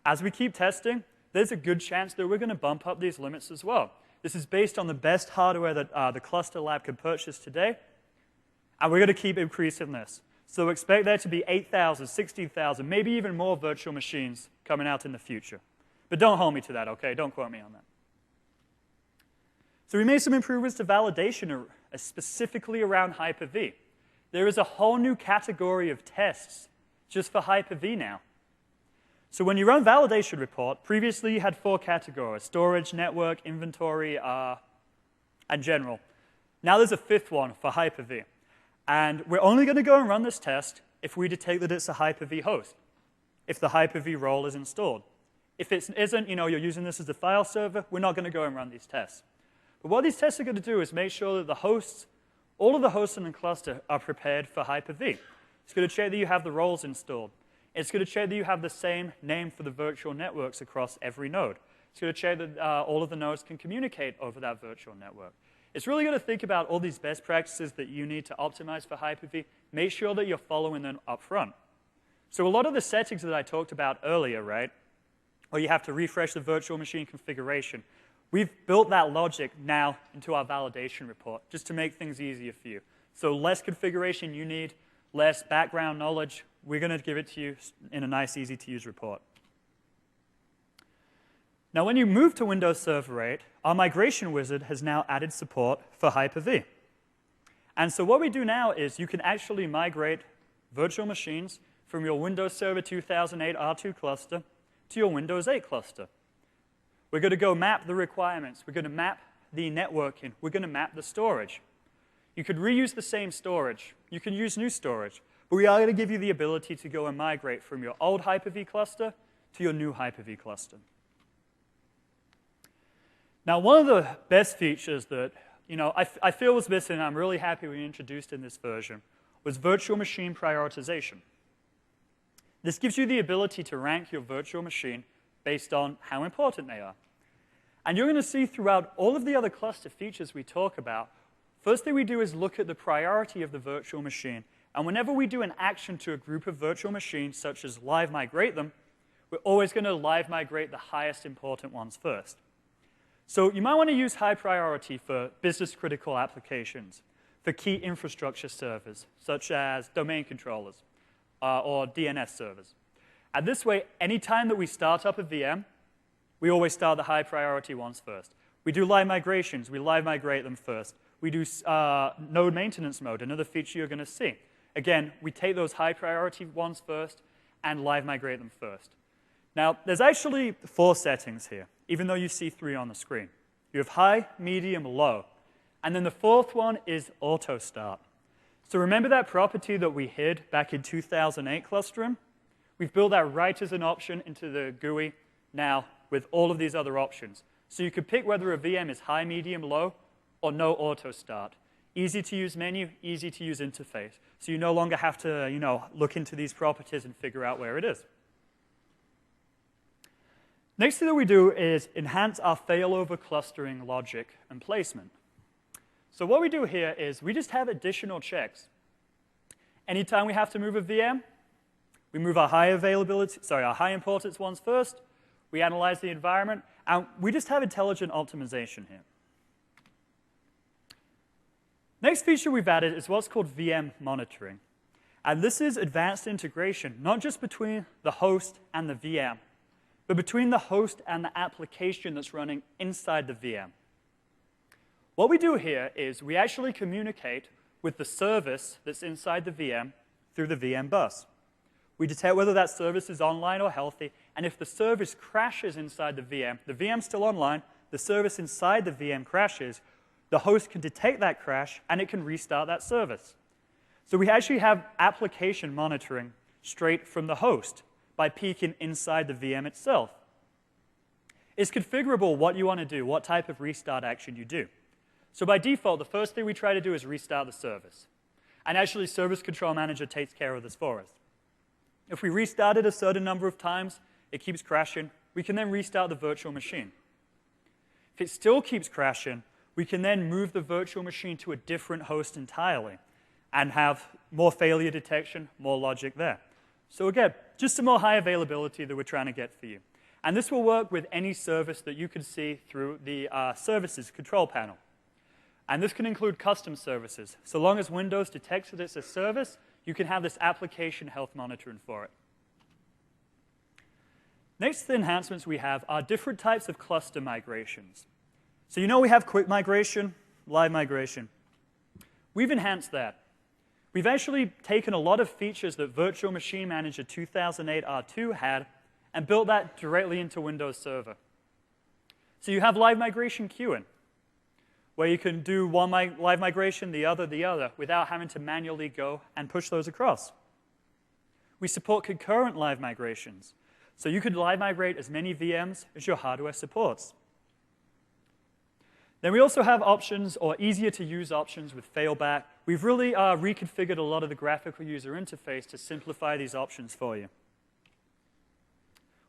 as we keep testing, there's a good chance that we're going to bump up these limits as well. This is based on the best hardware that the cluster lab can purchase today, and we're going to keep increasing this. So expect there to be 8,000, 16,000, maybe even more virtual machines coming out in the future. But don't hold me to that, okay? Don't quote me on that. So we made some improvements to validation specifically around Hyper-V. There is a whole new category of tests just for Hyper-V now. So when you run validation report, previously you had 4 categories: storage, network, inventory, and general. Now there's a 5th one for Hyper-V. And we're only going to go and run this test if we detect that it's a Hyper-V host, if the Hyper-V role is installed. If it isn't, you're using this as a file server, we're not going to go and run these tests. But what these tests are going to do is make sure that the hosts, all of the hosts in the cluster are prepared for Hyper-V. It's going to check that you have the roles installed. It's going to check that you have the same name for the virtual networks across every node. It's going to check that all of the nodes can communicate over that virtual network. It's really going to think about all these best practices that you need to optimize for Hyper-V. Make sure that you're following them up front. So a lot of the settings that I talked about earlier, right, where you have to refresh the virtual machine configuration, we've built that logic now into our validation report just to make things easier for you. So less configuration you need, less background knowledge, we're going to give it to you in a nice, easy-to-use report. Now, when you move to Windows Server 8, our migration wizard has now added support for Hyper-V. And so what we do now is you can actually migrate virtual machines from your Windows Server 2008 R2 cluster to your Windows 8 cluster. We're going to go map the requirements. We're going to map the networking. We're going to map the storage. You could reuse the same storage. You can use new storage. But we are going to give you the ability to go and migrate from your old Hyper-V cluster to your new Hyper-V cluster. Now, one of the best features that I feel was missing, and I'm really happy we introduced in this version, was virtual machine prioritization. This gives you the ability to rank your virtual machine based on how important they are. And you're going to see throughout all of the other cluster features we talk about, first thing we do is look at the priority of the virtual machine. And whenever we do an action to a group of virtual machines, such as live migrate them, we're always going to live migrate the highest important ones first. So you might want to use high priority for business-critical applications, for key infrastructure servers, such as domain controllers or DNS servers. And this way, anytime that we start up a VM, we always start the high priority ones first. We do live migrations. We live migrate them first. We do node maintenance mode, another feature you're going to see. Again, we take those high priority ones first and live migrate them first. Now, there's actually 4 settings here, even though you see 3 on the screen. You have high, medium, low. And then the 4th one is auto start. So remember that property that we hid back in 2008 clustering? We've built that right as an option into the GUI now with all of these other options. So you could pick whether a VM is high, medium, low, or no auto start. Easy to use menu, easy to use interface. So you no longer have to, look into these properties and figure out where it is. Next thing that we do is enhance our failover clustering logic and placement. So what we do here is we just have additional checks. Anytime we have to move a VM, we move our high importance ones first. We analyze the environment, and we just have intelligent optimization here. Next feature we've added is what's called VM monitoring. And this is advanced integration, not just between the host and the VM, but between the host and the application that's running inside the VM. What we do here is we actually communicate with the service that's inside the VM through the VM bus. We detect whether that service is online or healthy, and if the service crashes inside the VM's still online, the service inside the VM crashes, the host can detect that crash, and it can restart that service. So we actually have application monitoring straight from the host by peeking inside the VM itself. It's configurable what you want to do, what type of restart action you do. So by default, the first thing we try to do is restart the service. And actually, Service Control Manager takes care of this for us. If we restart it a certain number of times, it keeps crashing, we can then restart the virtual machine. If it still keeps crashing, we can then move the virtual machine to a different host entirely and have more failure detection, more logic there. So again, just some more high availability that we're trying to get for you. And this will work with any service that you can see through the services control panel. And this can include custom services. So long as Windows detects that it's a service, you can have this application health monitoring for it. Next enhancements we have are different types of cluster migrations. So we have quick migration, live migration. We've enhanced that. We've actually taken a lot of features that Virtual Machine Manager 2008 R2 had and built that directly into Windows Server. So you have live migration queuing, where you can do one live migration, the other, without having to manually go and push those across. We support concurrent live migrations. So you could live migrate as many VMs as your hardware supports. Then we also have options, or easier to use options with failback. We've really reconfigured a lot of the graphical user interface to simplify these options for you.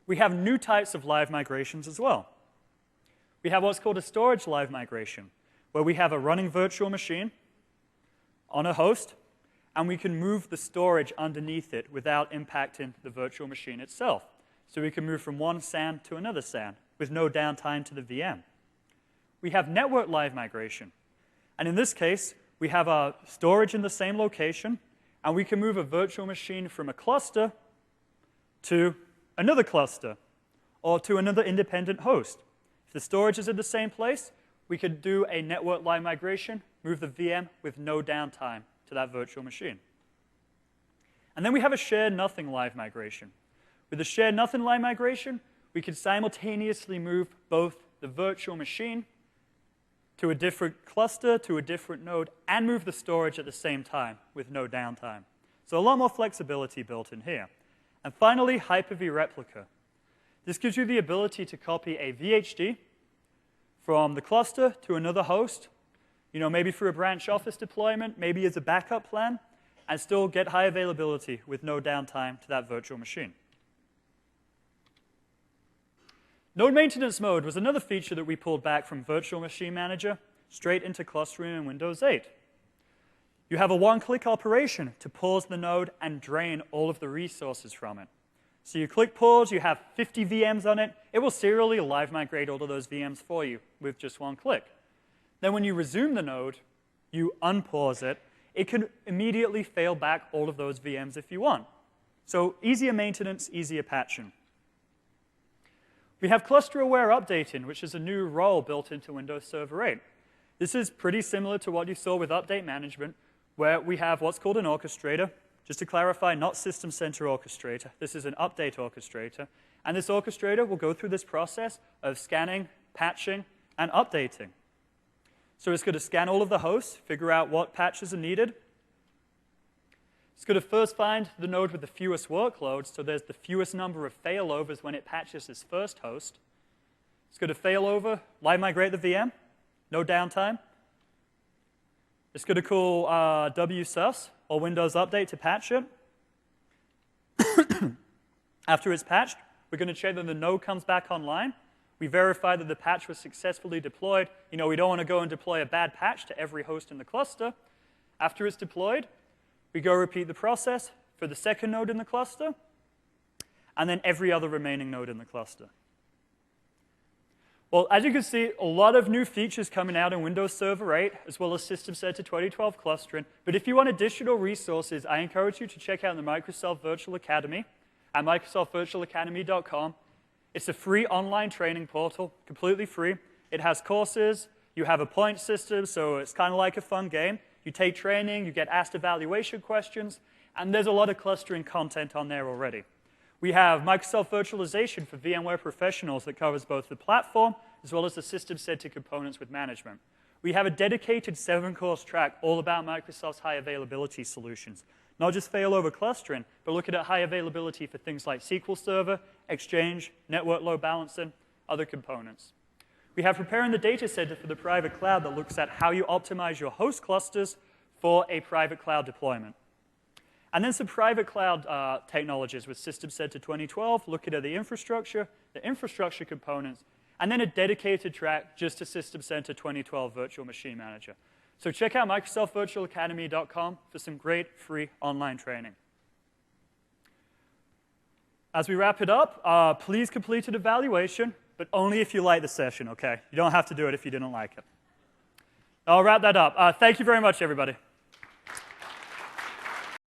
we have new types of live migrations as well. We have what's called a storage live migration, where we have a running virtual machine on a host, and we can move the storage underneath it without impacting the virtual machine itself. So we can move from one SAN to another SAN with no downtime to the VM. We have network live migration. And in this case, we have our storage in the same location, and we can move a virtual machine from a cluster to another cluster or to another independent host. If the storage is in the same place, we could do a network live migration, move the VM with no downtime to that virtual machine. And then we have a shared nothing live migration. With the shared nothing live migration, we could simultaneously move both the virtual machine to a different cluster, to a different node, and move the storage at the same time with no downtime. So a lot more flexibility built in here. And finally, Hyper-V Replica. This gives you the ability to copy a VHD from the cluster to another host, maybe for a branch office deployment, maybe as a backup plan, and still get high availability with no downtime to that virtual machine. Node maintenance mode was another feature that we pulled back from Virtual Machine Manager straight into clustering in Windows 8. You have a one-click operation to pause the node and drain all of the resources from it. So you click pause, you have 50 VMs on it, it will serially live migrate all of those VMs for you with just one click. Then when you resume the node, you unpause it, it can immediately fail back all of those VMs if you want. So easier maintenance, easier patching. We have cluster-aware updating, which is a new role built into Windows Server 8. This is pretty similar to what you saw with update management, where we have what's called an orchestrator. Just to clarify, not System Center orchestrator. This is an update orchestrator. And this orchestrator will go through this process of scanning, patching, and updating. So it's going to scan all of the hosts, figure out what patches are needed. It's going to first find the node with the fewest workloads, so there's the fewest number of failovers when it patches this first host. It's going to failover, live migrate the VM, no downtime. It's going to call wsus, or Windows Update, to patch it. After it's patched, we're going to check that the node comes back online. We verify that the patch was successfully deployed. We don't want to go and deploy a bad patch to every host in the cluster. After it's deployed, we go repeat the process for the second node in the cluster, and then every other remaining node in the cluster. Well, as you can see, a lot of new features coming out in Windows Server 8, as well as System Center 2012 clustering. But if you want additional resources, I encourage you to check out the Microsoft Virtual Academy at microsoftvirtualacademy.com. It's a free online training portal, completely free. It has courses. You have a point system, so it's kind of like a fun game. You take training, you get asked evaluation questions, and there's a lot of clustering content on there already. We have Microsoft Virtualization for VMware Professionals that covers both the platform as well as the System Center components with management. We have a dedicated 7-course track all about Microsoft's high availability solutions. Not just failover clustering, but looking at high availability for things like SQL Server, Exchange, network load balancing, other components. We have Preparing the Data Center for the private cloud that looks at how you optimize your host clusters for a private cloud deployment. And then some private cloud technologies with System Center 2012, looking at the infrastructure components, and then a dedicated track just to System Center 2012 Virtual Machine Manager. So check out microsoftvirtualacademy.com for some great free online training. As we wrap it up, please complete an evaluation, but only if you like the session, okay? You don't have to do it if you didn't like it. I'll wrap that up. Thank you very much, everybody.